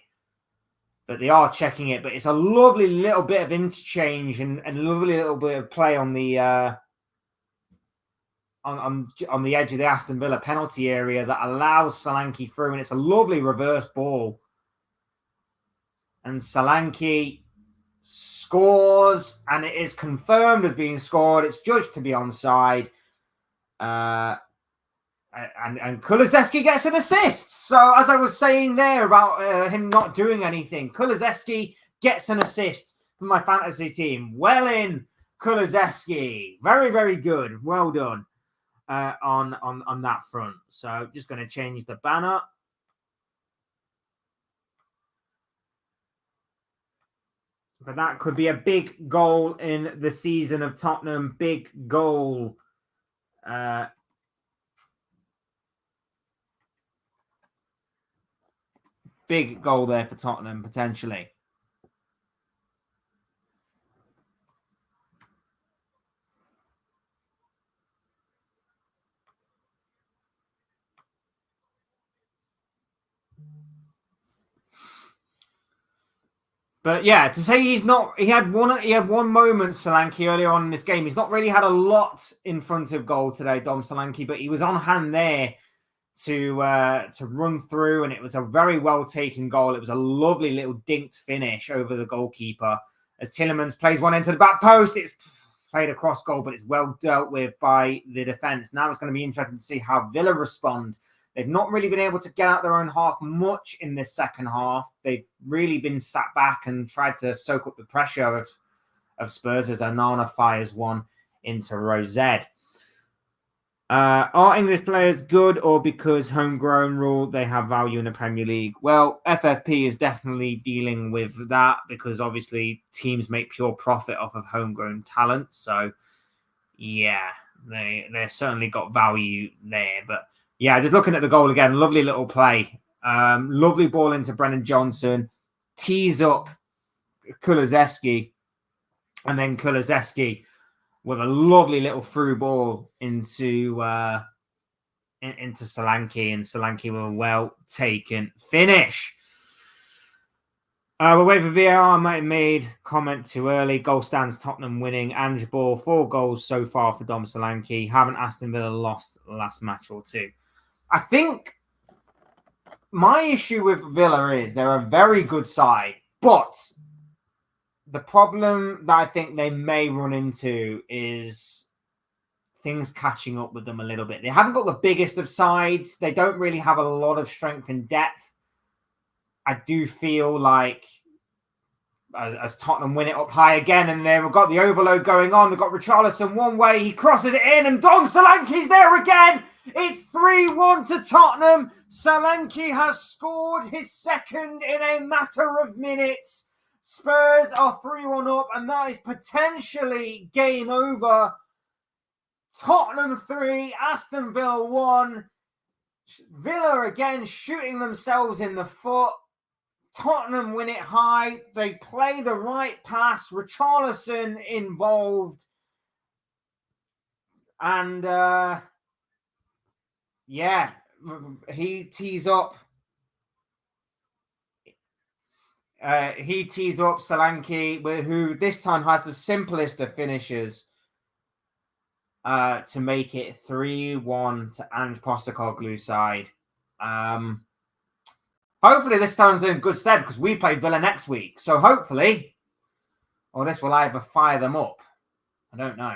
But they are checking it. But it's a lovely little bit of interchange and a lovely little bit of play on the on the edge of the Aston Villa penalty area that allows Solanke through. And it's a lovely reverse ball. And Solanke scores, and it is confirmed as being scored. It's judged to be onside. And Kulusevski gets an assist. So as I was saying there about him not doing anything, Kulusevski gets an assist for my fantasy team. Well in, Kulusevski. Very, very good. Well done on that front. So just going to change the banner. But that could be a big goal in the season of Tottenham. Big goal. Big goal there for Tottenham, potentially. But yeah, to say he had one moment, Solanke, earlier on in this game. He's not really had a lot in front of goal today, Dom Solanke, but he was on hand there to run through, and it was a very well taken goal. It was a lovely little dinked finish over the goalkeeper as Tielemans plays one into the back post. It's played across goal, but it's well dealt with by the defence. Now it's going to be interesting to see how Villa respond. They've not really been able to get out their own half much in this second half. They've really been sat back and tried to soak up the pressure of Spurs as Onana fires one into Rosette. Are English players good, or because homegrown rule, they have value in the Premier League? Well, FFP is definitely dealing with that because obviously teams make pure profit off of homegrown talent. So, yeah, they're certainly got value there. But yeah, just looking at the goal again, lovely little play. Lovely ball into Brennan Johnson. Tees up Kulusevski. And then Kulusevski with a lovely little through ball into Solanke. And Solanke with a well-taken finish. We're waiting for VAR. I might have made comment too early. Goal stands Tottenham winning. Ange ball, 4 goals so far for Dom Solanke. Haven't Aston Villa lost the last match or two? I think my issue with Villa is they're a very good side, but the problem that I think they may run into is things catching up with them a little bit. They haven't got the biggest of sides. They don't really have a lot of strength and depth. I do feel like as Tottenham win it up high again, and they've got the overload going on. They've got Richarlison one way, he crosses it in, and Don Solanke's there again. It's 3-1 to Tottenham. Solanke has scored his second in a matter of minutes. Spurs are 3-1 up, and that is potentially game over. Tottenham 3, Aston Villa 1. Villa again shooting themselves in the foot. Tottenham win it high. They play the right pass. Richarlison involved. And he tees up. Solanke, who this time has the simplest of finishes, to make it 3-1 to Ange Postecoglou's side. Hopefully this stands in good stead because we play Villa next week. So hopefully, or this will either fire them up. I don't know.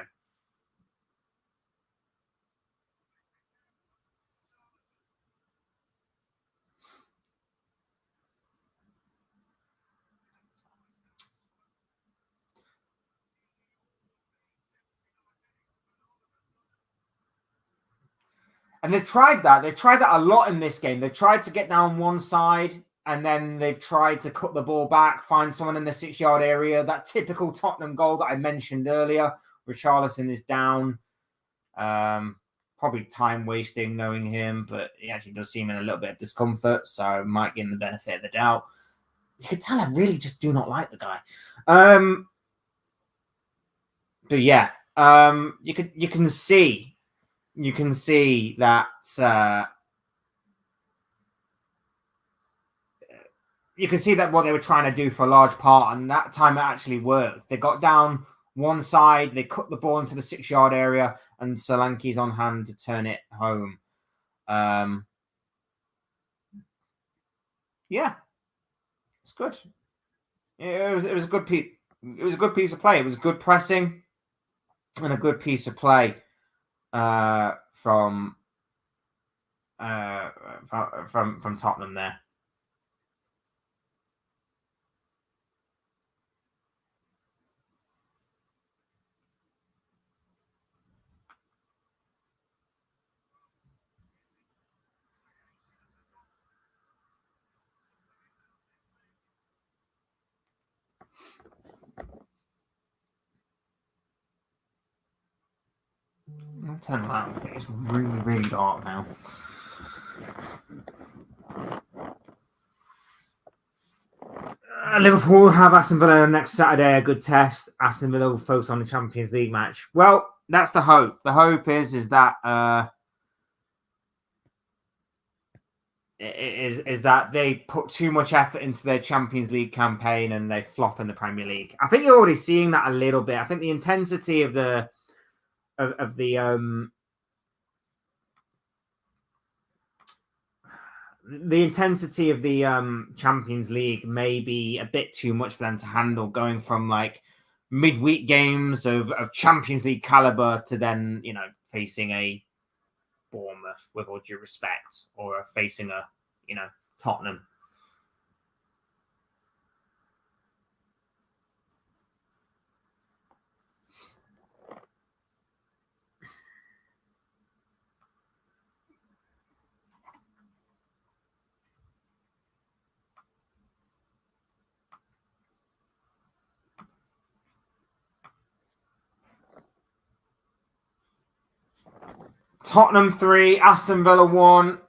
And they've tried that. They've tried that a lot in this game. They've tried to get down one side, and then they've tried to cut the ball back, find someone in the 6-yard area. That typical Tottenham goal that I mentioned earlier. Richarlison is down. Probably time wasting knowing him, but he actually does seem in a little bit of discomfort, so I might give him the benefit of the doubt. You can tell I really just do not like the guy. But yeah, you can see that you can see that what they were trying to do for a large part, and that time it actually worked. They got down one side, they cut the ball into the 6-yard area, and Solanke's on hand to turn it home. Yeah, it's good. It was a good piece. It was a good piece of play. It was good pressing and a good piece of play from Tottenham there. I'll turn around. It's really, really dark now. Liverpool have Aston Villa next Saturday, a good test. Aston Villa will focus on the Champions League match. Well, that's the hope. The hope is that that they put too much effort into their Champions League campaign and they flop in the Premier League. I think you're already seeing that a little bit. I think the intensity of the Champions League may be a bit too much for them to handle, going from like midweek games of Champions League caliber to then, facing a Bournemouth, with all due respect, or facing a, Tottenham. Tottenham 3, Aston Villa 1.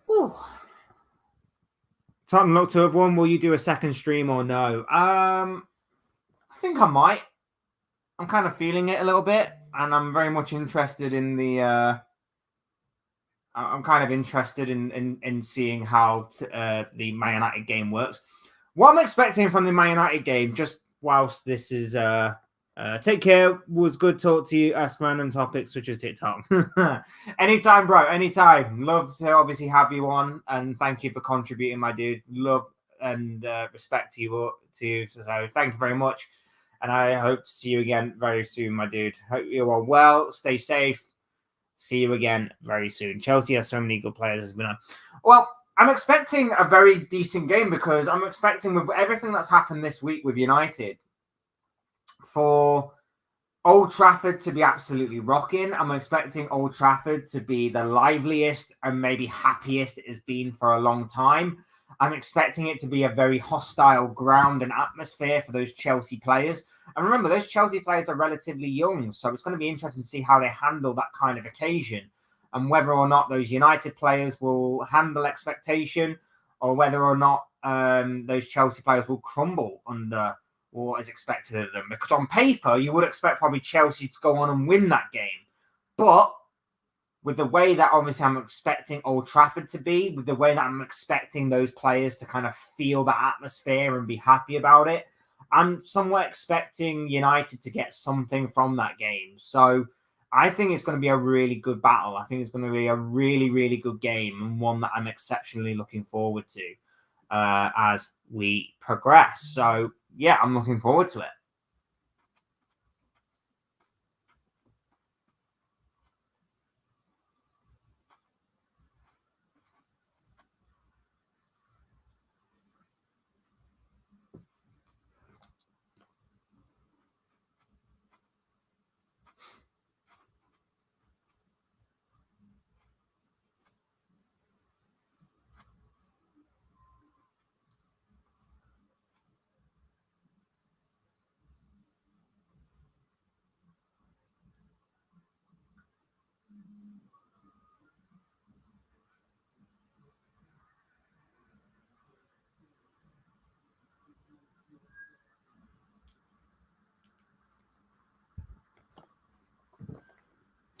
Ooh. Tottenham look to have won. Will you do a second stream or no? I think I might. I'm kind of feeling it a little bit, and I'm very much interested in the. I'm kind of interested in seeing how the Man United game works. What I'm expecting from the Man United game, just whilst this is Take care. Was good talk to you. Ask random topics such as TikTok. Anytime, bro. Anytime. Love to obviously have you on, and thank you for contributing, my dude. Love and respect to you. So thank you very much, and I hope to see you again very soon, my dude. Hope you are well. Stay safe. See you again very soon. Chelsea has so many good players, as we know. Well, I'm expecting a very decent game because I'm expecting, with everything that's happened this week with United, for Old Trafford to be absolutely rocking. I'm expecting Old Trafford to be the liveliest and maybe happiest it has been for a long time. I'm expecting it to be a very hostile ground and atmosphere for those Chelsea players. And remember, those Chelsea players are relatively young, so it's going to be interesting to see how they handle that kind of occasion and whether or not those United players will handle expectation or whether or not those Chelsea players will crumble under what is expected of them. Because on paper, you would expect probably Chelsea to go on and win that game. But with the way that obviously I'm expecting Old Trafford to be, with the way that I'm expecting those players to kind of feel the atmosphere and be happy about it, I'm somewhat expecting United to get something from that game. So I think it's going to be a really good battle. I think it's going to be a really, really good game and one that I'm exceptionally looking forward to as we progress. So yeah, I'm looking forward to it.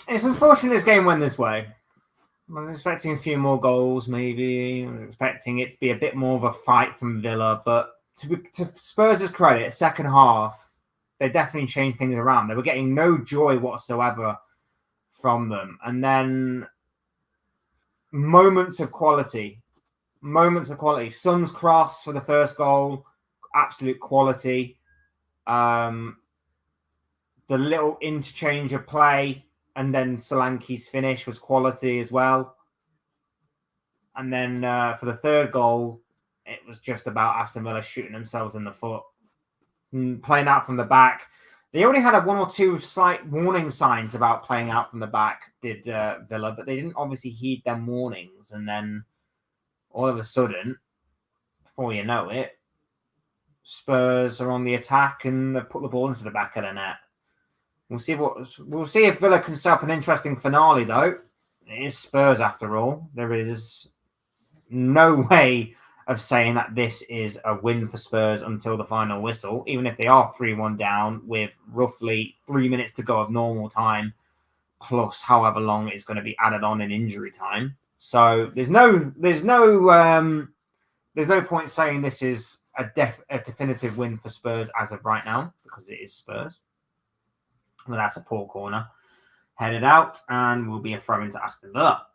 It's unfortunate this game went this way. I was expecting a few more goals, maybe. I was expecting it to be a bit more of a fight from Villa, but to Spurs' credit, second half, they definitely changed things around. They were getting no joy whatsoever from them. And then moments of quality. Son's cross for the first goal, absolute quality. The little interchange of play and then Solanke's finish was quality as well. And then for the third goal, it was just about Aston Villa shooting themselves in the foot, playing out from the back. They only had one or two slight warning signs about playing out from the back, did Villa, but they didn't obviously heed them warnings. And then all of a sudden, before you know it, Spurs are on the attack and put the ball into the back of the net. We'll see if Villa can set up an interesting finale, though. It is Spurs after all. There is no way of saying that this is a win for Spurs until the final whistle, even if they are 3-1 down with roughly 3 minutes to go of normal time, plus however long it's going to be added on in injury time. So there's no point saying this is a definitive win for Spurs as of right now, because it is Spurs. But that's a poor corner. Headed out and will be a throw into Aston Villa.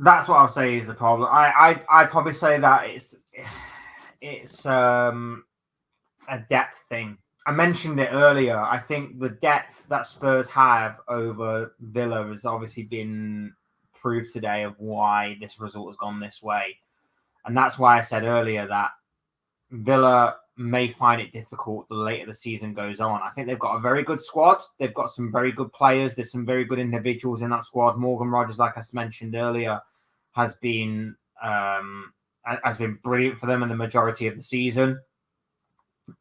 That's what I'll say is the problem. I'd probably say that it's a depth thing. I mentioned it earlier. I think the depth that Spurs have over Villa has obviously been proved today of why this result has gone this way. And that's why I said earlier that Villa may find it difficult the later the season goes on. I think they've got a very good squad. They've got some very good players. There's some very good individuals in that squad. Morgan Rogers, like I mentioned earlier, has been brilliant for them in the majority of the season.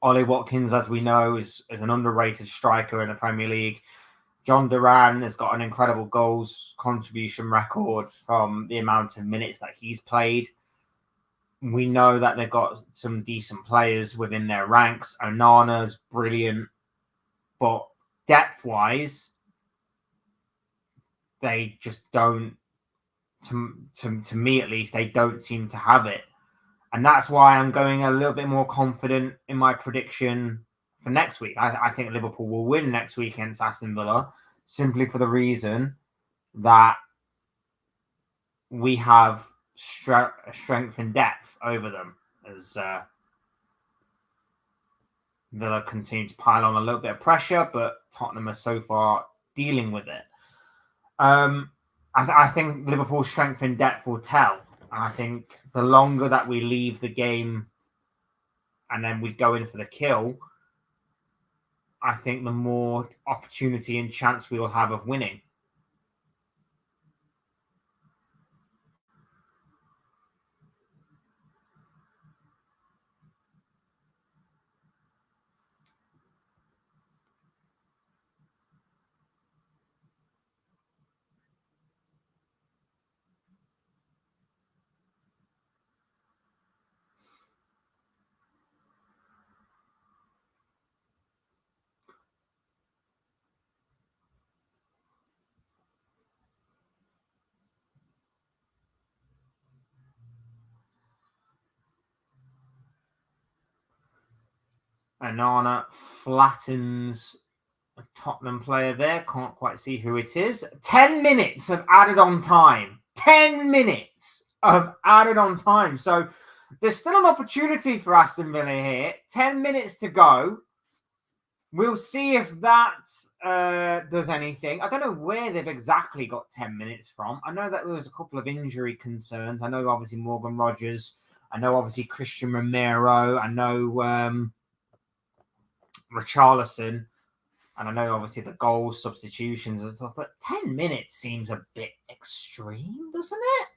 Ollie Watkins, as we know, is an underrated striker in the Premier League. John Duran has got an incredible goals contribution record from the amount of minutes that he's played. We know that they've got some decent players within their ranks. Onana's brilliant, but depth-wise, they just don't, to me at least, they don't seem to have it. And that's why I'm going a little bit more confident in my prediction for next week. I think Liverpool will win next week against Aston Villa, simply for the reason that we have strength and depth over them, as Villa continue to pile on a little bit of pressure, but Tottenham are so far dealing with it. I think Liverpool's strength and depth will tell. And I think the longer that we leave the game and then we go in for the kill, I think the more opportunity and chance we will have of winning. Onana flattens a Tottenham player there. Can't quite see who it is. 10 minutes of added on time. 10 minutes of added on time. So there's still an opportunity for Aston Villa here. 10 minutes to go. We'll see if that does anything. I don't know where they've exactly got 10 minutes from. I know that there was a couple of injury concerns. I know obviously Morgan Rogers. I know obviously Christian Romero. I know Richarlison. And I know obviously the goals, substitutions and stuff. But 10 minutes seems a bit extreme, doesn't it?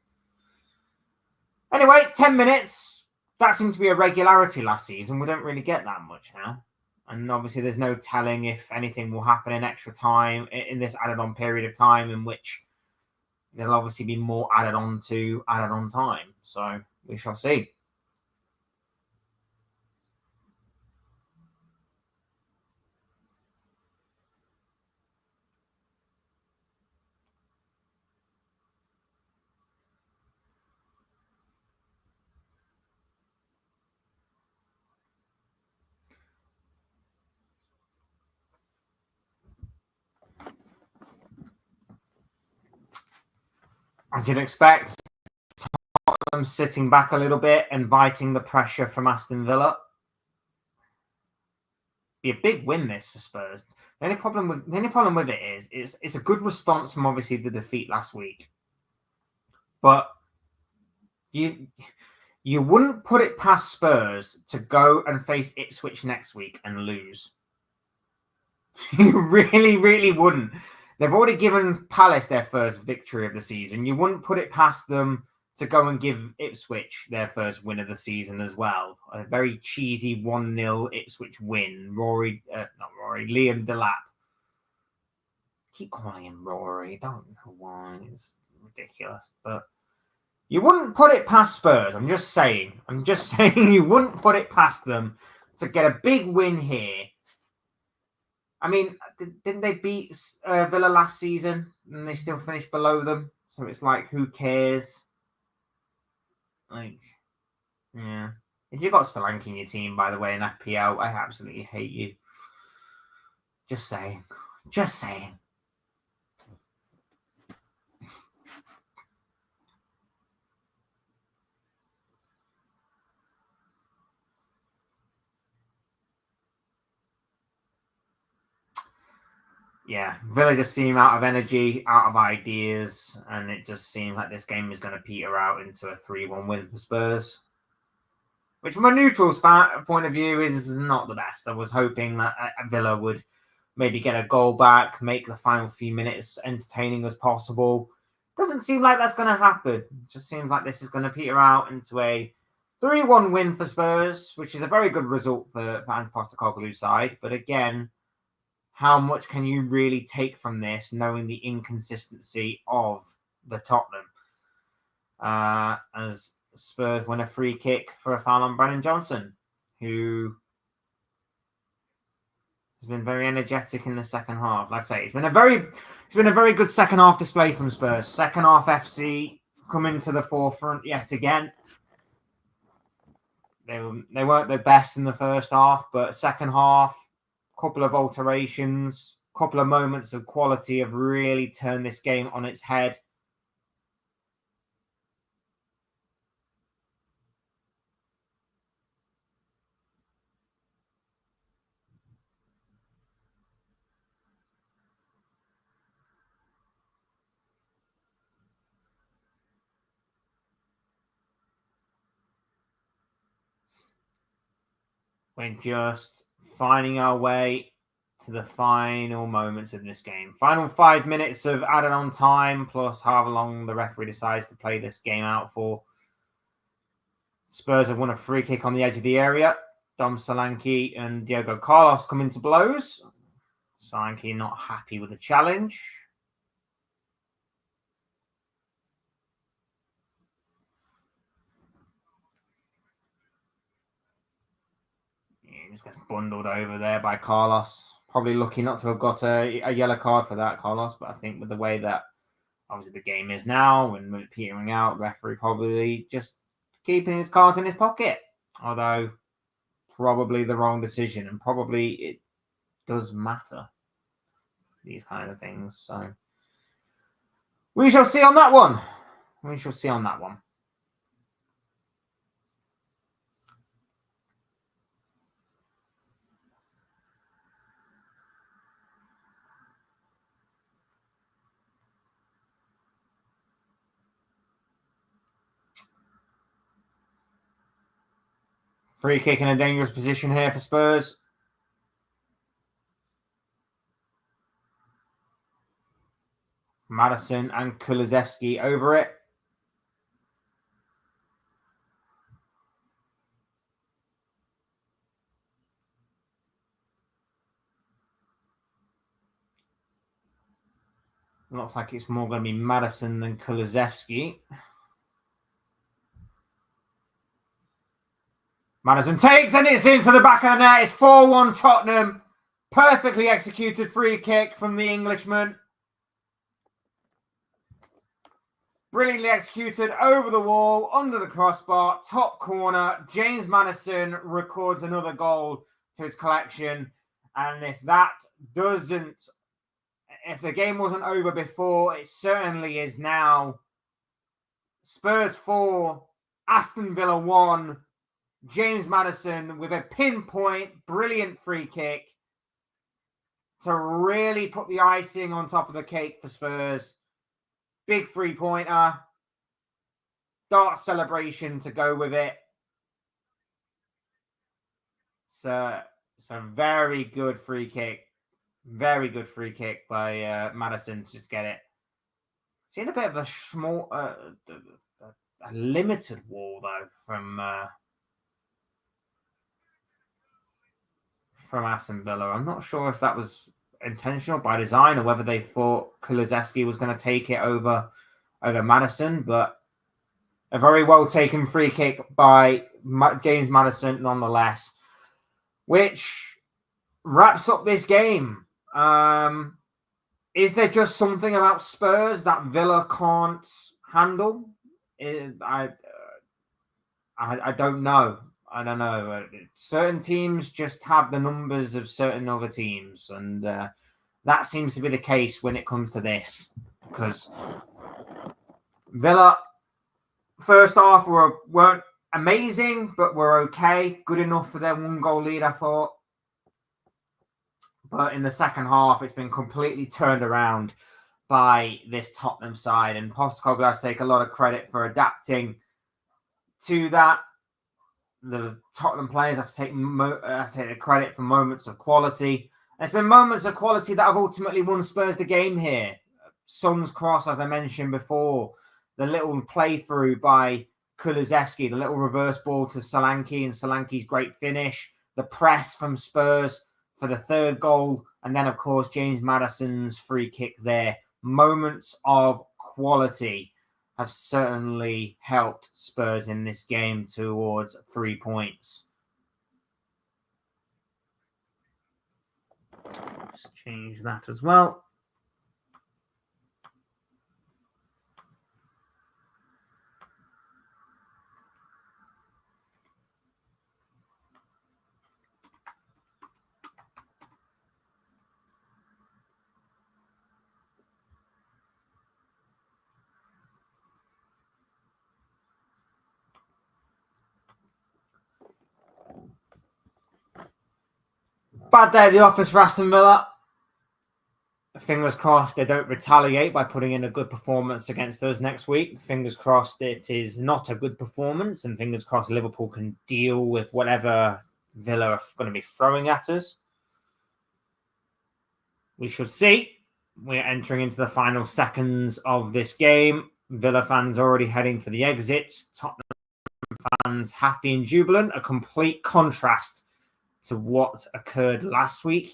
Anyway, 10 minutes. That seemed to be a regularity last season. We don't really get that much now. And obviously, there's no telling if anything will happen in extra time, in this added-on period of time, in which there'll obviously be more added-on time. So we shall see. As you'd expect, Tottenham sitting back a little bit, inviting the pressure from Aston Villa. Be a big win this for Spurs. The only problem with it is it's a good response from obviously the defeat last week, but you wouldn't put it past Spurs to go and face Ipswich next week and lose. You really, really wouldn't. They've already given Palace their first victory of the season. You wouldn't put it past them to go and give Ipswich their first win of the season as well. A very cheesy 1-0 Ipswich win. Liam Delap. Keep calling him Rory. Don't know why. It's ridiculous. But you wouldn't put it past Spurs. I'm just saying you wouldn't put it past them to get a big win here. I mean, didn't they beat Villa last season and they still finished below them? So it's like, who cares? Like, yeah. If you've got Solanke in your team, by the way, in FPL, I absolutely hate you. Just saying. Yeah, Villa just seem out of energy, out of ideas, and it just seems like this game is going to peter out into a 3-1 win for Spurs. Which, from a neutral's point of view, is not the best. I was hoping that Villa would maybe get a goal back, make the final few minutes entertaining as possible. Doesn't seem like that's going to happen. It just seems like this is going to peter out into a 3-1 win for Spurs, which is a very good result for Ange Postecoglou's side. But again, how much can you really take from this, knowing the inconsistency of the Tottenham? As Spurs win a free kick for a foul on Brennan Johnson, who has been very energetic in the second half. Like I say, it's been a very good second half display from Spurs. Second half FC coming to the forefront yet again. They weren't the best in the first half, but second half, couple of alterations, couple of moments of quality have really turned this game on its head. We're just finding our way to the final moments of this game. Final 5 minutes of added on time, plus however long the referee decides to play this game out for. Spurs have won a free kick on the edge of the area. Dom Solanke and Diego Carlos come into blows. Solanke not happy with the challenge. He just gets bundled over there by Carlos. Probably lucky not to have got a yellow card for that, Carlos. But I think with the way that obviously the game is now and petering out, the referee probably just keeping his cards in his pocket. Although probably the wrong decision, and probably it does matter, these kind of things. So we shall see on that one. We shall see on that one. Free kick in a dangerous position here for Spurs. Madison and Kulusevski over it. Looks like it's more going to be Madison than Kulusevski. Madison takes and it's into the back of the net. It's 4-1 Tottenham. Perfectly executed free kick from the Englishman. Brilliantly executed over the wall, under the crossbar, top corner. James Madison records another goal to his collection. And if the game wasn't over before, it certainly is now. Spurs 4, Aston Villa 1. James Madison with a pinpoint, brilliant free kick to really put the icing on top of the cake for Spurs. Big 3-pointer. Dart celebration to go with it. It's a very good free kick. Very good free kick by Madison to just get it. Seen a bit of a small, a limited wall though from Aston Villa. I'm not sure if that was intentional by design or whether they thought Kulusevski was going to take it over Madison, but a very well taken free kick by James Madison nonetheless, which wraps up this game. Is there just something about Spurs that Villa can't handle? I don't know. I don't know. Certain teams just have the numbers of certain other teams, and that seems to be the case when it comes to this. Because Villa, first half, weren't amazing, but were okay. Good enough for their 1-goal lead, I thought. But in the second half, it's been completely turned around by this Tottenham side, and Postecoglou has to take a lot of credit for adapting to that. The Tottenham players have to take the credit for moments of quality. And it's been moments of quality that have ultimately won Spurs the game here. Son's cross, as I mentioned before, the little play-through by Kulusevski, the little reverse ball to Solanke and Solanke's great finish, the press from Spurs for the third goal. And then, of course, James Maddison's free kick there. Moments of quality have certainly helped Spurs in this game towards 3 points. Just change that as well. Bad day at the office for Aston Villa. Fingers crossed they don't retaliate by putting in a good performance against us next week. Fingers crossed it is not a good performance, and fingers crossed Liverpool can deal with whatever Villa are going to be throwing at us. We should see. We're entering into the final seconds of this game. Villa fans already heading for the exits. Tottenham fans happy and jubilant. A complete contrast to what occurred last week.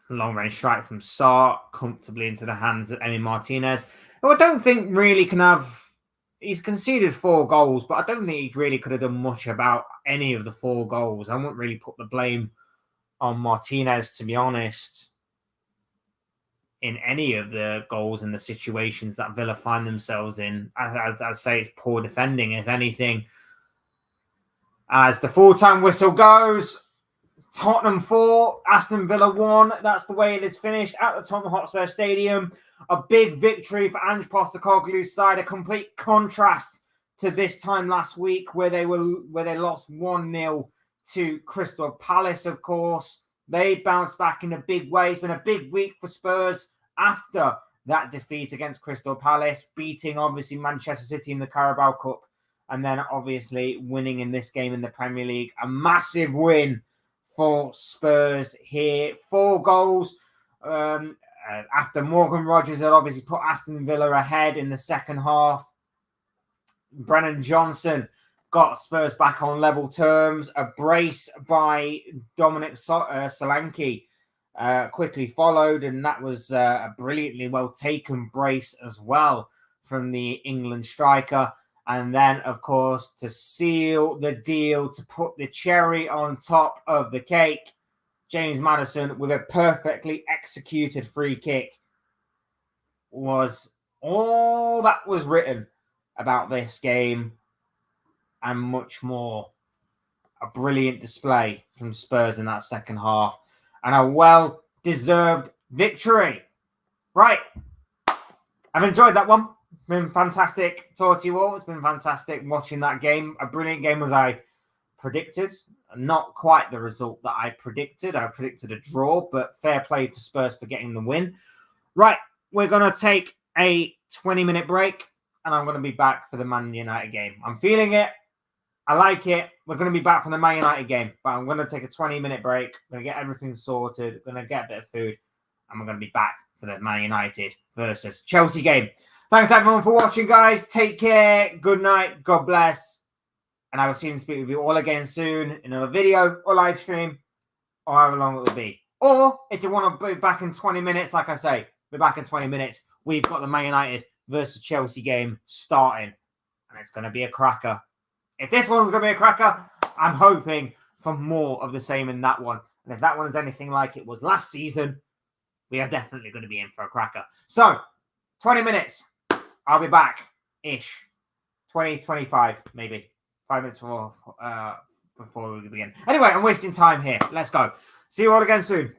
Long-range strike from Sarr, comfortably into the hands of Emi Martinez, who I don't think really can have... He's conceded 4 goals, but I don't think he really could have done much about any of the 4 goals. I wouldn't really put the blame on Martinez, to be honest, in any of the goals and the situations that Villa find themselves in. I'd say it's poor defending, if anything. As the full-time whistle goes... Tottenham 4, Aston Villa 1. That's the way it is finished at the Tottenham Hotspur Stadium. A big victory for Ange Postecoglou's side. A complete contrast to this time last week where they lost 1-0 to Crystal Palace, of course. They bounced back in a big way. It's been a big week for Spurs after that defeat against Crystal Palace, beating, obviously, Manchester City in the Carabao Cup, and then, obviously, winning in this game in the Premier League. A massive win for Spurs here. 4 goals after Morgan Rogers had obviously put Aston Villa ahead in the second half. Brennan Johnson got Spurs back on level terms. A brace by Dominic Solanke quickly followed, and that was a brilliantly well taken brace as well from the England striker. And then, of course, to seal the deal, to put the cherry on top of the cake, James Maddison with a perfectly executed free kick was all that was written about this game and much more. A brilliant display from Spurs in that second half and a well-deserved victory. Right. I've enjoyed that one. Been fantastic talk to you all. It's been fantastic watching that game. A brilliant game as I predicted. Not quite the result that I predicted. I predicted a draw, but fair play for Spurs for getting the win. Right, we're going to take a 20-minute break, and I'm going to be back for the Man United game. I'm feeling it. I like it. We're going to be back from the Man United game, but I'm going to take a 20-minute break. I'm going to get everything sorted. We're going to get a bit of food, and we're going to be back for the Man United versus Chelsea game. Thanks, everyone, for watching, guys. Take care. Good night. God bless. And I will see and speak with you all again soon in another video or live stream or however long it will be. Or if you want to be back in 20 minutes, like I say, we're back in 20 minutes. We've got the Man United versus Chelsea game starting. And it's going to be a cracker. If this one's going to be a cracker, I'm hoping for more of the same in that one. And if that one is anything like it was last season, we are definitely going to be in for a cracker. So, 20 minutes. I'll be back-ish. 20, 25, maybe. 5 minutes before we begin. Anyway, I'm wasting time here. Let's go. See you all again soon.